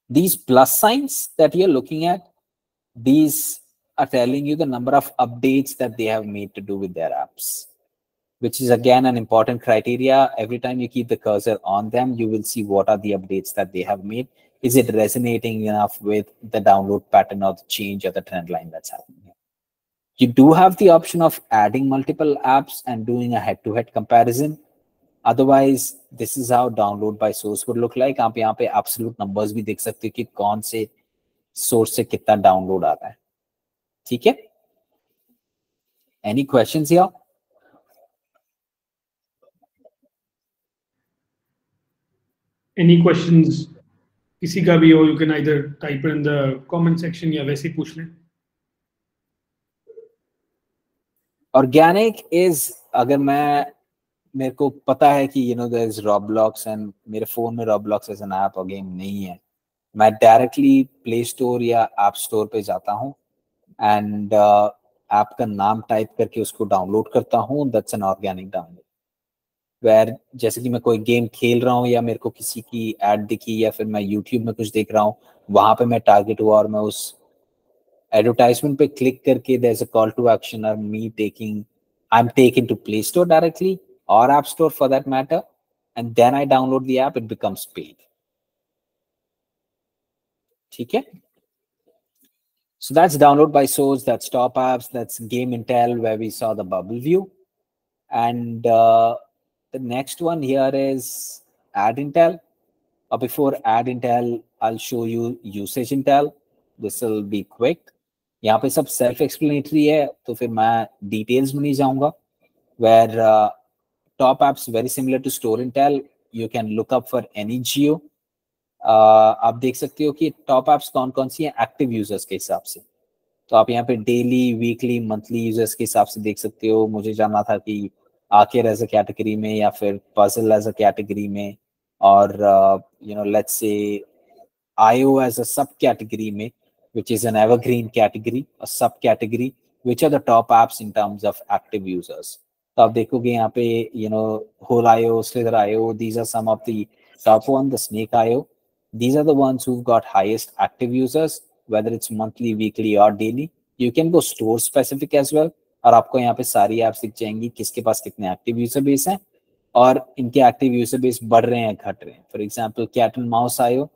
These plus signs that you're looking at, these are telling you the number of updates that they have made to do with their apps, which is again an important criteria. Every time you keep the cursor on them, you will see what are the updates that they have made. Is it resonating enough with the download pattern or the change or the trend line that's happening here? You do have the option of adding multiple apps and doing a head-to-head comparison. Otherwise, this is how download by source would look like. आप यहाँ पे absolute numbers भी देख सकते हो कि कौन से source से कितना download आ रहा है. ठीक है? Any questions here? Any questions? किसी का भी हो, you can either type it in the comment section या वैसे ही पूछ लें. Organic is, अगर मेरे को पता है कि there is Roblox and मेरे फोन में Roblox as an app और गेम नहीं है, मैं डायरेक्टली प्ले स्टोर या ऐप स्टोर पे जाता हूँ. एंड ऐप का नाम टाइप करके उसको डाउनलोड करता हूँ, that's an organic download. Where जैसे कि मैं कोई गेम खेल रहा हूँ या मेरे को किसी की एड दिखी या फिर मैं यूट्यूब में कुछ देख रहा हूँ, वहां पे मैं टारगेट हुआ और मैं उस एडवर्टाइजमेंट पे क्लिक करके there is a call to action और me taking I am taken to play store directly और app store for that matter, and then I download the app, it becomes paid. ठीक है, so that's download by source, that's top apps, that's game intel where we saw the bubble view, and the next one here is ad intel. Before ad intel, I'll show you usage intel. This will be quick. यहाँ पे सब self explanatory है, तो फिर मैं details में नहीं जाऊंगा. Where top apps very similar to store intel, you can look up for any geo. आप देख सकते हो कि टॉप एप्स कौन कौन सी हैं एक्टिव यूजर्स के हिसाब से, तो आप यहाँ पे डेली, वीकली, मंथली यूजर्स के हिसाब से देख सकते हो। मुझे जानना था कि आखिर एज अ कैटेगरी में या फिर पजल एज अ कैटेगरी में, और let's say IO as a subcategory में, which is an evergreen category, a subcategory, which are the top apps in terms of active users. तो आप देखोगे यहाँ पे whole IO, slither IO, these are some of the top one, the snake IO. These are the ones who've got highest active users, whether it's monthly, weekly or daily. You can go store specific as well, और आपको यहाँ पे सारी apps दिख जाएंगी किसके पास कितने active user base हैं और इनके active user base बढ़ रहे हैं घट रहे हैं। For example, cat and mouse IO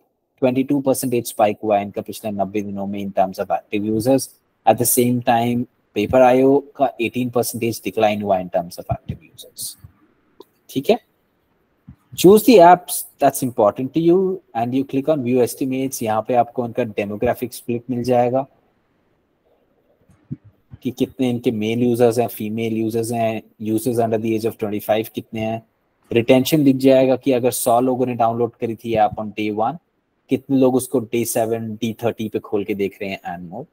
22% spike हुआ है इनका पिछले 90 दिनों में in terms of active users. At the same time paper IO का 18% डिक्लाइन हुआ in terms of active users. ठीक है, choose the apps that's important to you and you click on view estimates. यहाँ पे आपको उनका डेमोग्राफिक स्प्लिट मिल जाएगा कि कितने इनके मेल यूजर्स हैं, फीमेल यूजर्स हैं, users under the age of 25 कितने हैं। रिटेंशन दिख जाएगा कि अगर 100 लोगों ने डाउनलोड करी थी ऐप ऑन डे 1, कितने लोग उसको डे 7, डे 30 पे खोल के देख रहे हैं and more,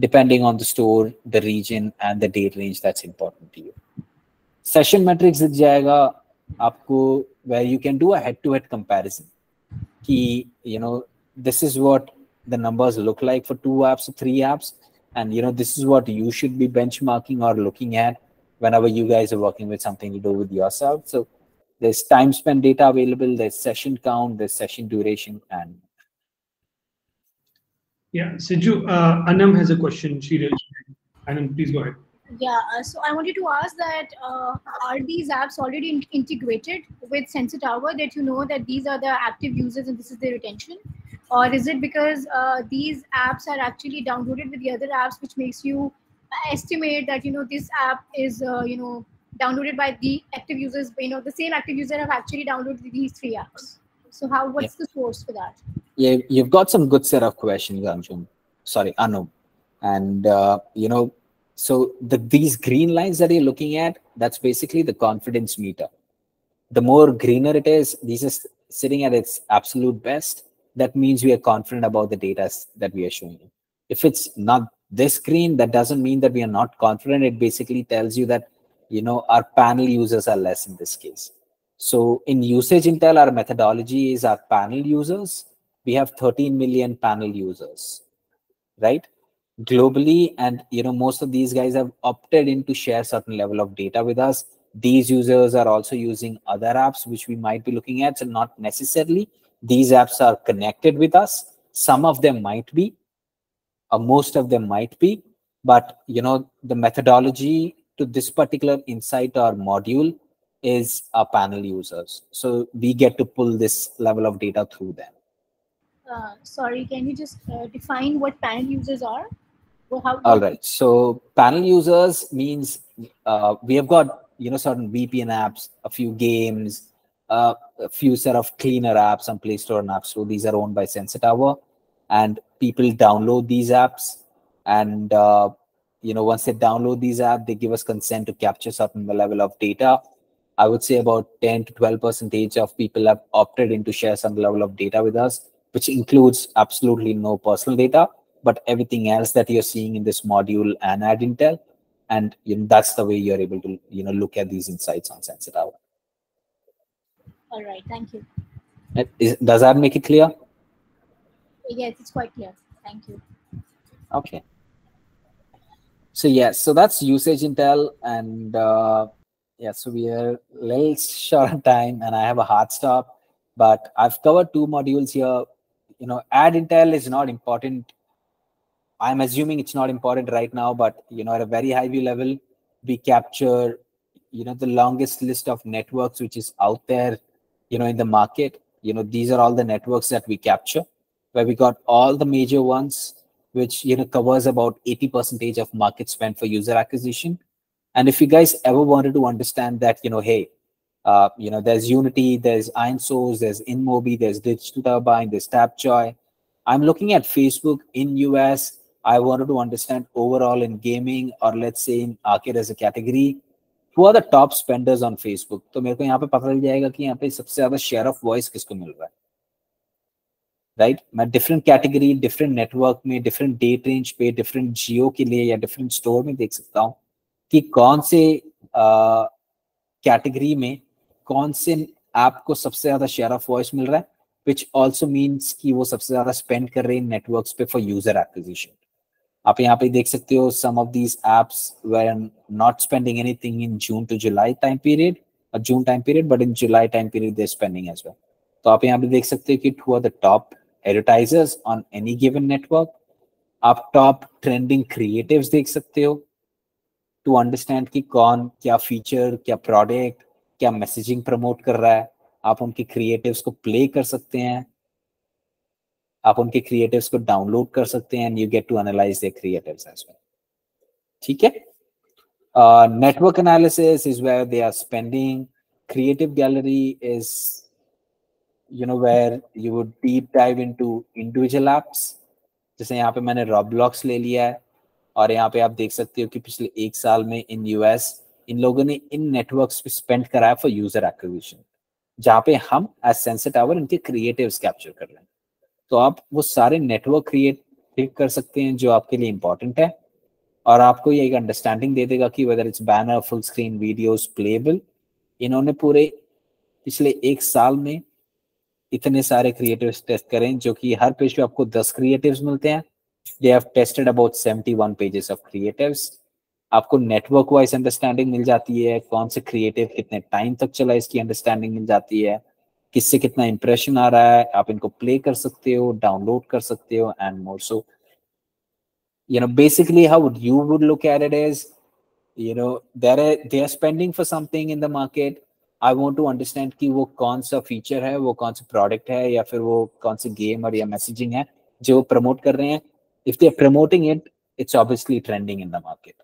depending on the store, the region and the date range that's important to you. Session metrics दिख जाएगा आपको, where you can a head to head comparison कि this is what the numbers look like for 2 apps or 3 apps, and this is what you should be benchmarking or looking at whenever you guys are working with something to do with yourself. So there's time spent data available, there's session count, there's session duration, and yeah, Siju, Anam has a question. She raised. Anam, please go ahead. Yeah, so I wanted to ask that are these apps already integrated with Sensor Tower, that that these are the active users and this is their retention, or is it because these apps are actually downloaded with the other apps, which makes you estimate that this app is downloaded by the active users, the same active user have actually downloaded these 3 apps. So what's the source for that? Yeah, you've got some good set of questions, Anum. And so these green lines that you're looking at, that's basically the confidence meter. The more greener it is, this is sitting at its absolute best. That means we are confident about the data that we are showing you. If it's not this green, that doesn't mean that we are not confident. It basically tells you that our panel users are less in this case. So in usage intel, our methodology is our panel users. We have 13 million panel users, right, globally, and most of these guys have opted in to share certain level of data with us. These users are also using other apps which we might be looking at, so not necessarily these apps are connected with us. Some of them might be, or most of them might be, but the methodology to this particular insight or module is our panel users, so we get to pull this level of data through them. Sorry, can you just define what panel users are? All right, so panel users means we have got certain VPN apps, a few games, a few set of cleaner apps on Play Store and App Store. These are owned by Sensor Tower, and people download these apps, and once they download these apps, they give us consent to capture certain level of data. I would say about 10 to 12% of people have opted in to share some level of data with us, which includes absolutely no personal data, but everything else that you're seeing in this module and ad intel. And that's the way you're able to look at these insights on Sensor Tower. All right, thank you. Does that make it clear? Yes, it's quite clear. Thank you. Okay. So yes, so that's usage intel, and yeah, so we are a little short on time, and I have a hard stop, but I've covered 2 modules here. Ad intel is not important. I'm assuming it's not important right now, but at a very high view level, we capture the longest list of networks which is out there in the market. These are all the networks that we capture, where we got all the major ones, which covers about 80% of market spend for user acquisition. And if you guys ever wanted to understand that, hey, there's Unity, there's IronSource, there's InMobi, there's Digital Turbine, there's Tapjoy. I'm looking at Facebook in US. I wanted to understand overall in gaming, or let's say in arcade as a category, who are the top spenders on Facebook. तो मेरे को यहाँ पे पता चल जाएगा कि यहाँ पे सबसे ज्यादा share of voice किसको मिल रहा है, राइट? मैं different category, different network में, different date range पे, different geo के लिए या different store में देख सकता हूँ कि कौन से category में कौन से ऐप को सबसे ज्यादा share of voice मिल रहा है, which also means कि वो सबसे ज्यादा spend कर रहे हैं networks पे for user acquisition. आप यहाँ पे देख सकते हो some of these apps were not spending anything in June to July time period, or June time period, but in July time period they're spending as well. तो आप यहाँ पे देख सकते हो कि who are the top advertisers on any given network. आप top trending creatives देख सकते हो to understand कि कौन क्या feature, क्या product, क्या messaging promote कर रहा है. आप उनके creatives को play कर सकते हैं, आप उनके creatives को download कर सकते हैं, and you get to analyze their creatives as well. ठीक है? Network analysis is where they are spending. Creative gallery is where you would deep dive into individual apps. जैसे यहाँ पे मैंने Roblox ले लिया है, और यहाँ पे आप देख सकते हो कि पिछले 1 साल में इन US इन लोगों ने इन नेटवर्क्स पे स्पेंड करा है फॉर यूजर एक्विजिशन, जहाँ पे हम एज सेंसर टावर इनके क्रिएटिव्स कैप्चर कर रहे हैं. तो आप वो सारे नेटवर्क क्रिएट कर सकते हैं जो आपके लिए इंपॉर्टेंट है, और आपको ये एक अंडरस्टैंडिंग दे देगा कि whether it's banner, full screen videos, payable. इन्होंने पूरे पिछले 1 साल में इतने सारे क्रिएटिव्स टेस्ट करें, जो कि हर पेज पे आपको 10 क्रिएटिव्स मिलते हैं. They have tested about 71 pages of creatives. आपको नेटवर्क वाइज अंडरस्टैंडिंग मिल जाती है, कौन से क्रिएटिव कितने टाइम तक चला इसकी अंडरस्टैंडिंग मिल जाती है, किससे कितना इंप्रेशन आ रहा है. आप इनको प्ले कर सकते हो, डाउनलोड कर सकते हो, and more. So basically how you would look at it is, they are spending for something in the market. I want to understand कि वो कौन सा फीचर है, वो कौन सा प्रोडक्ट है, या फिर वो कौन सी गेम और या मैसेजिंग है जो प्रमोट कर रहे हैं. If they are promoting it, it's obviously trending in the market.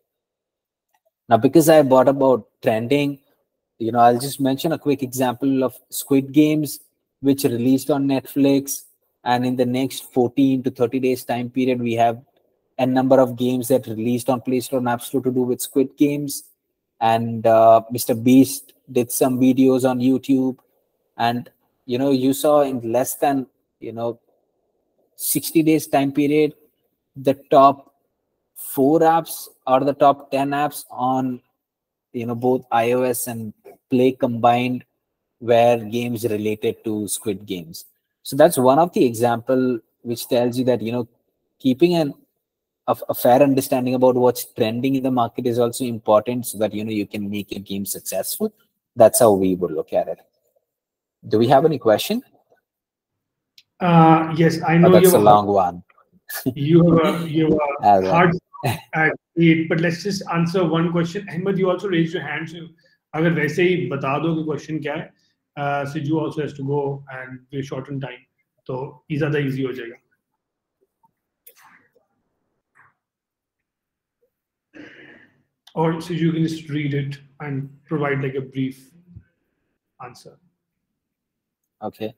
Now, because I brought about trending, I'll just mention a quick example of Squid Games, which released on Netflix, and in the next 14 to 30 days time period, we have a number of games that released on Play Store and App Store to do with Squid Games. And Mr. Beast did some videos on YouTube, and you saw in less than 60 days time period, the top 4 apps or the top 10 apps on both iOS and Play combined were games related to Squid Games. So that's one of the example which tells you that keeping a fair understanding about what's trending in the market is also important, so that you can make your game successful. That's how we would look at it. Do we have any question? Yes, I know that's a long one. You have a hard at 8, but let's just answer one question. Ahmed, you also raised your hand. So अगर वैसे ही बता दो कि question क्या है, Siju also has to go and we're short on time, तो ज़्यादा easy हो जाएगा. Or Siju, you can just read it and provide like a brief answer. Okay.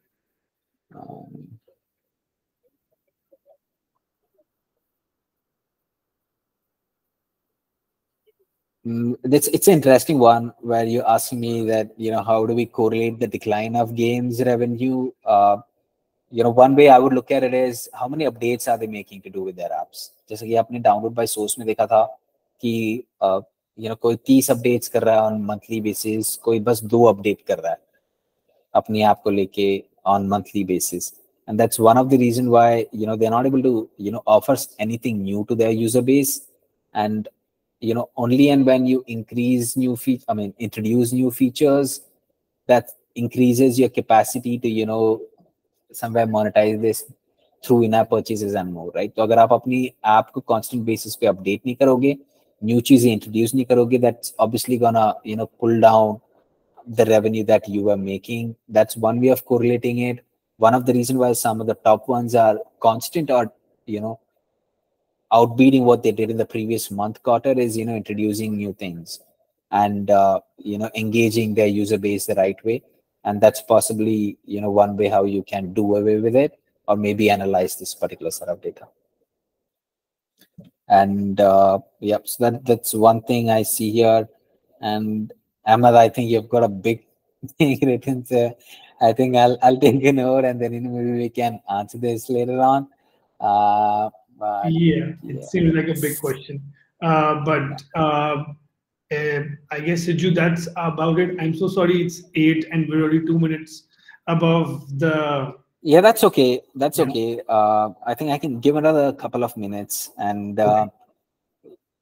It's an interesting one where you're asking me that, how do we correlate the decline of games revenue? One way I would look at it is how many updates are they making to do with their apps? जैसे कि आपने download by source में देखा था कि कोई 30 updates कर रहा है on monthly basis, कोई बस 2 update कर रहा है अपनी app को लेके on monthly basis. And that's one of the reason why they're not able to offer anything new to their user base. And only and when you increase introduce new features, that increases your capacity to somewhere monetize this through in-app purchases and more, right? तो अगर आप अपनी app को constant basis पे update नहीं करोगे, new चीजें introduce नहीं करोगे, that's obviously gonna pull down the revenue that you are making. That's one way of correlating it. One of the reasons why some of the top ones are constant or outbeating what they did in the previous month quarter is introducing new things and engaging their user base the right way. And that's possibly one way how you can do away with it, or maybe analyze this particular set of data. And yep, so that's one thing I see here. And Ahmed, I think you've got a big thing written, so I think I'll take a note, and then maybe we can answer this later on. But it seems like a big question. I guess, Siju, that's about it. I'm so sorry it's 8 and we're already 2 minutes above the... Yeah, that's okay. That's okay. I think I can give another couple of minutes. And,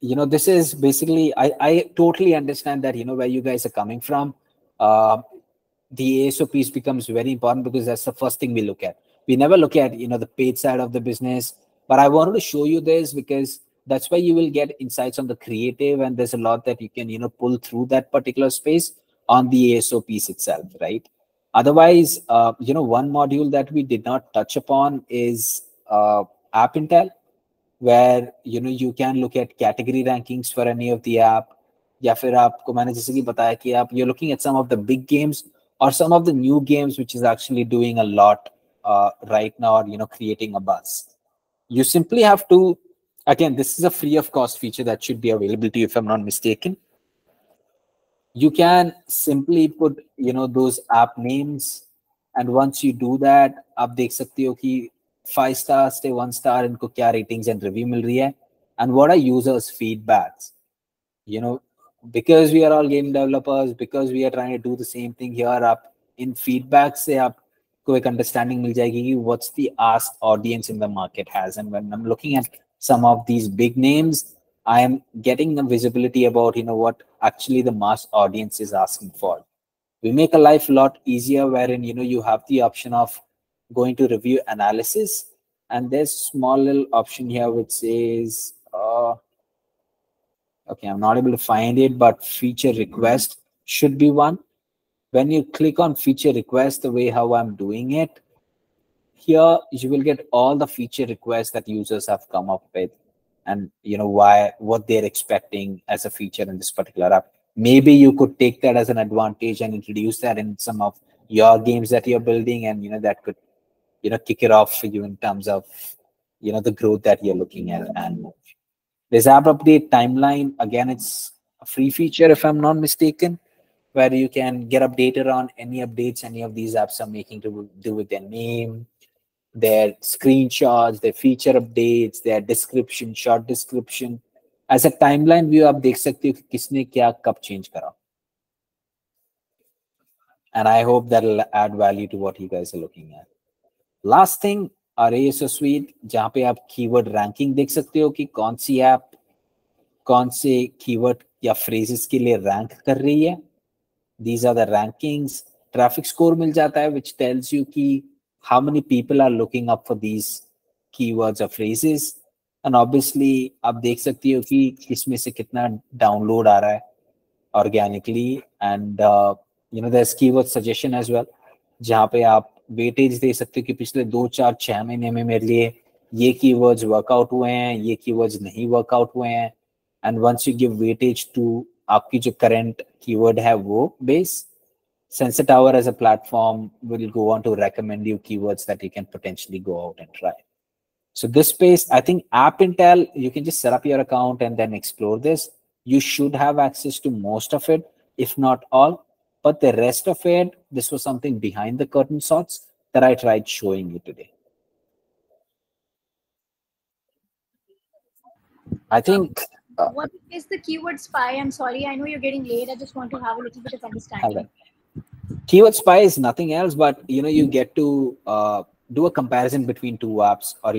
this is basically, I totally understand that, where you guys are coming from. The ASO piece becomes very important because that's the first thing we look at. We never look at, the paid side of the business. But I wanted to show you this because that's where you will get insights on the creative, and there's a lot that you can, pull through that particular space on the ASO piece itself, right? Otherwise, one module that we did not touch upon is App Intel, where, you can look at category rankings for any of the app. या फिर आपको मैंने जैसे कि बताया कि आप you're looking at some of the big games or some of the new games which is actually doing a lot right now, or, creating a buzz. You simply have to, again, this is a free of cost feature that should be available to you if I'm not mistaken. You can simply put, those app names, and once you do that, आप देख सकते हो कि 5 stars to 1 star इनको क्या ratings and review मिल रही है, and what are users' feedbacks. Because we are all game developers, because we are trying to do the same thing here, आप in feedback से आपको एक understanding मिल जाएगी कि what's the ask audience in the market has. And when I'm looking at some of these big names, I am getting a visibility about, what actually the mass audience is asking for. We make a life a lot easier wherein, you have the option of going to review analysis, and there's a small little option here which says, okay, I'm not able to find it, but feature request should be one. When you click on feature request, the way how I'm doing it, here you will get all the feature requests that users have come up with, and what they're expecting as a feature in this particular app. Maybe you could take that as an advantage and introduce that in some of your games that you're building, and that could kick it off for you in terms of the growth that you're looking at. And there's app update timeline. Again, it's a free feature if I'm not mistaken, where you can get updated on any updates any of these apps are making to do with their name, their screenshots, their feature updates, their description, short description. As a timeline view, आप देख सकते हो कि किसने क्या कब change करा. And I hope that'll add value to what you guys are looking at. Last thing, our ASO suite, जहाँ पे आप keyword ranking देख सकते हो कि कौन सी app कौन से keyword या phrases के लिए rank कर रही है. These are the rankings. Traffic score मिल जाता है, which tells you कि how many people are looking up for these keywords or phrases. And obviously, आप देख सकती हो कि किसमें से कितना download आ रहा है organically. And there's keyword suggestion as well, जहाँ पे आप weightage दे सकते हो कि पिछले 2, 4, 6 महीने में मेरे लिए ये keywords workout हुए हैं, ये keywords नहीं workout हुए हैं. And once you give weightage to आपकी जो current keyword है वो base, Sensor Tower as a platform will go on to recommend you keywords that you can potentially go out and try. So this space, I think App Intel, you can just set up your account and then explore this. You should have access to most of it, if not all. But the rest of it, this was something behind the curtain sorts that I tried showing you today. I think... what is the keyword spy? I'm sorry, I know you're getting late. I just want to have a little bit of understanding. Keyword spy is nothing else, but you get to do a comparison between two apps, or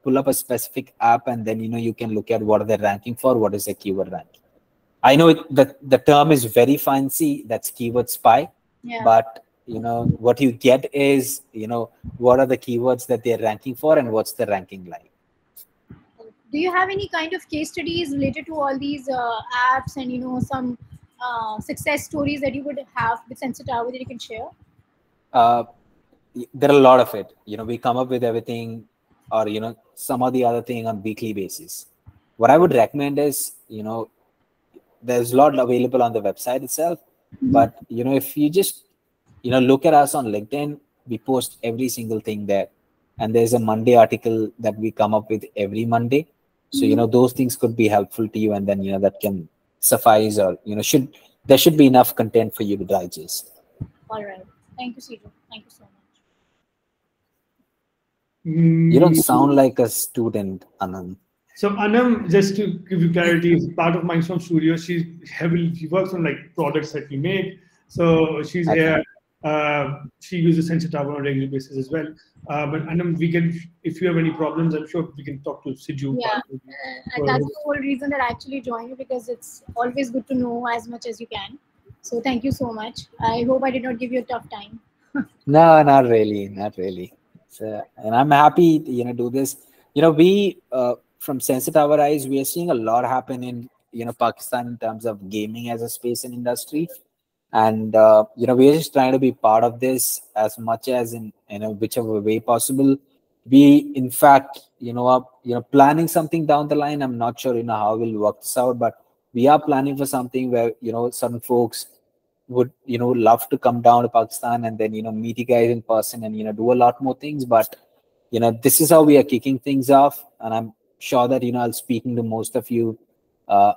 pull up a specific app, and then you can look at what are they ranking for, what is the keyword rank. I know the term is very fancy, that's keyword spy, Yeah. but what you get is what are the keywords that they're ranking for and what's the ranking like. Do you have any kind of case studies related to all these apps and some success stories that you would have with Sensor Tower that you can share? There are a lot of it. We come up with everything, or some of the other thing on weekly basis. What I would recommend is there's a lot available on the website itself, but if you just look at us on LinkedIn, we post every single thing there, and there's a Monday article that we come up with every Monday. So those things could be helpful to you, and then that can suffice, or there should be enough content for you to digest. All right, thank you, Sijo. Thank you so much. You don't sound like a student, Anand. So Anam, just to give you clarity, is part of Mindstorm Studio. She works on like products that we make. So she's Okay. here. She uses Sensor Tower on a regular basis as well. But Anam, if you have any problems, I'm sure we can talk to Sijo. Yeah, that's the whole reason that I actually joined you, because it's always good to know as much as you can. So thank you so much. I hope I did not give you a tough time. No, not really. So, and I'm happy to do this. We from Sensor Tower Eyes, we are seeing a lot happen in Pakistan in terms of gaming as a space and industry, and we are just trying to be part of this as much as in whichever way possible. We in fact are planning something down the line. I'm not sure how we'll work this out, but we are planning for something where certain folks would love to come down to Pakistan and then meet you guys in person and do a lot more things. But this is how we are kicking things off, and I'm sure that I'll speaking to most of you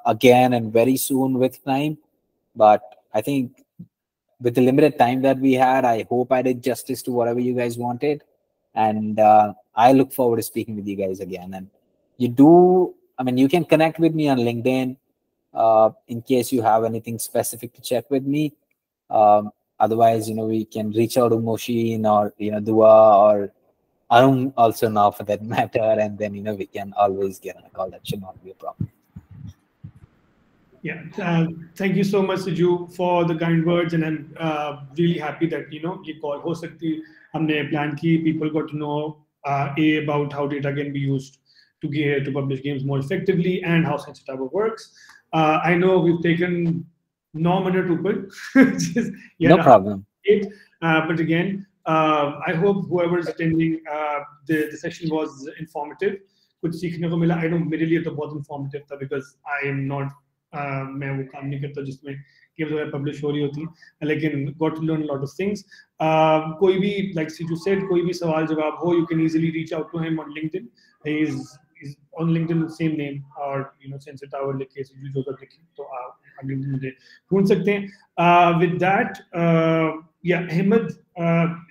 again and very soon with time. But I think with the limited time that we had, I hope I did justice to whatever you guys wanted, and I look forward to speaking with you guys again. And you can connect with me on LinkedIn in case you have anything specific to check with me. Otherwise, we can reach out to Moshin or Dua or Arun also now for that matter, and then we can always get on a call. That should not be a problem. Yeah, thank you so much, Sijo, for the kind words, and I'm really happy that you call. हो सकती हमने plan की, people got to know about how data can be used to publish games more effectively and how Sensor Tower works. I know we've taken 9 minutes ऊपर, no problem. But again, I hope whoever is attending the session was informative. कुछ सीखने को मिला. I know मेरे लिए तो बहुत informative था, because I am not मैं वो काम नहीं करता जिसमें गेम्स वगैरह पब्लिश हो रही होती, लेकिन got to learn a lot of things. कोई भी, like Sijo said, कोई भी सवाल जवाब हो, you can easily reach out to him on LinkedIn. He's on LinkedIn, same name, or Sensor Tower लिख के Sijo Joseph लिखें तो आप LinkedIn मुझे ढूंढ सकते हैं. With that, yeah, Ahmed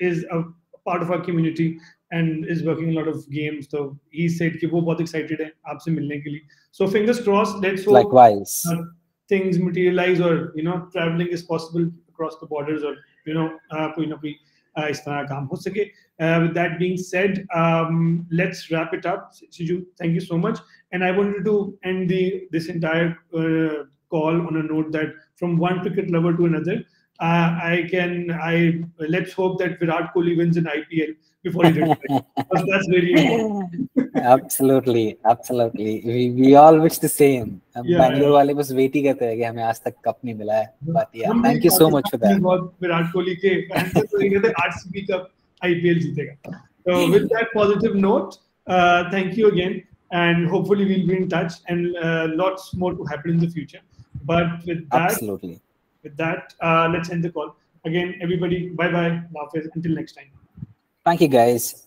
is a part of our community and is working a lot of games. So he said कि वो बहुत excited है आपसे मिलने के लिए. So fingers crossed. Let's hope Likewise. Things materialize, or traveling is possible across the borders, or कोई ना कोई इस तरह काम हो सके. With that being said, let's wrap it up. Sijo, thank you so much. And I wanted to end this entire call on a note that from one cricket lover to another, let's hope that Virat Kohli wins an IPL before he retires. Because that's very important. Absolutely. We all wish the same. Yeah, Bangalore वाले बस wait ही करते हैं कि हमें आज तक cup नहीं मिला है. But yeah, thank you so much for that. बहुत विराट कोहली के फैंस हैं, तो ये कहते हैं RCB कप IPL जीतेगा. So with that positive note, thank you again, and hopefully we'll be in touch, and lots more to happen in the future. But with that, Absolutely. With that, let's end the call. Again, everybody, bye-bye. Until next time. Thank you, guys.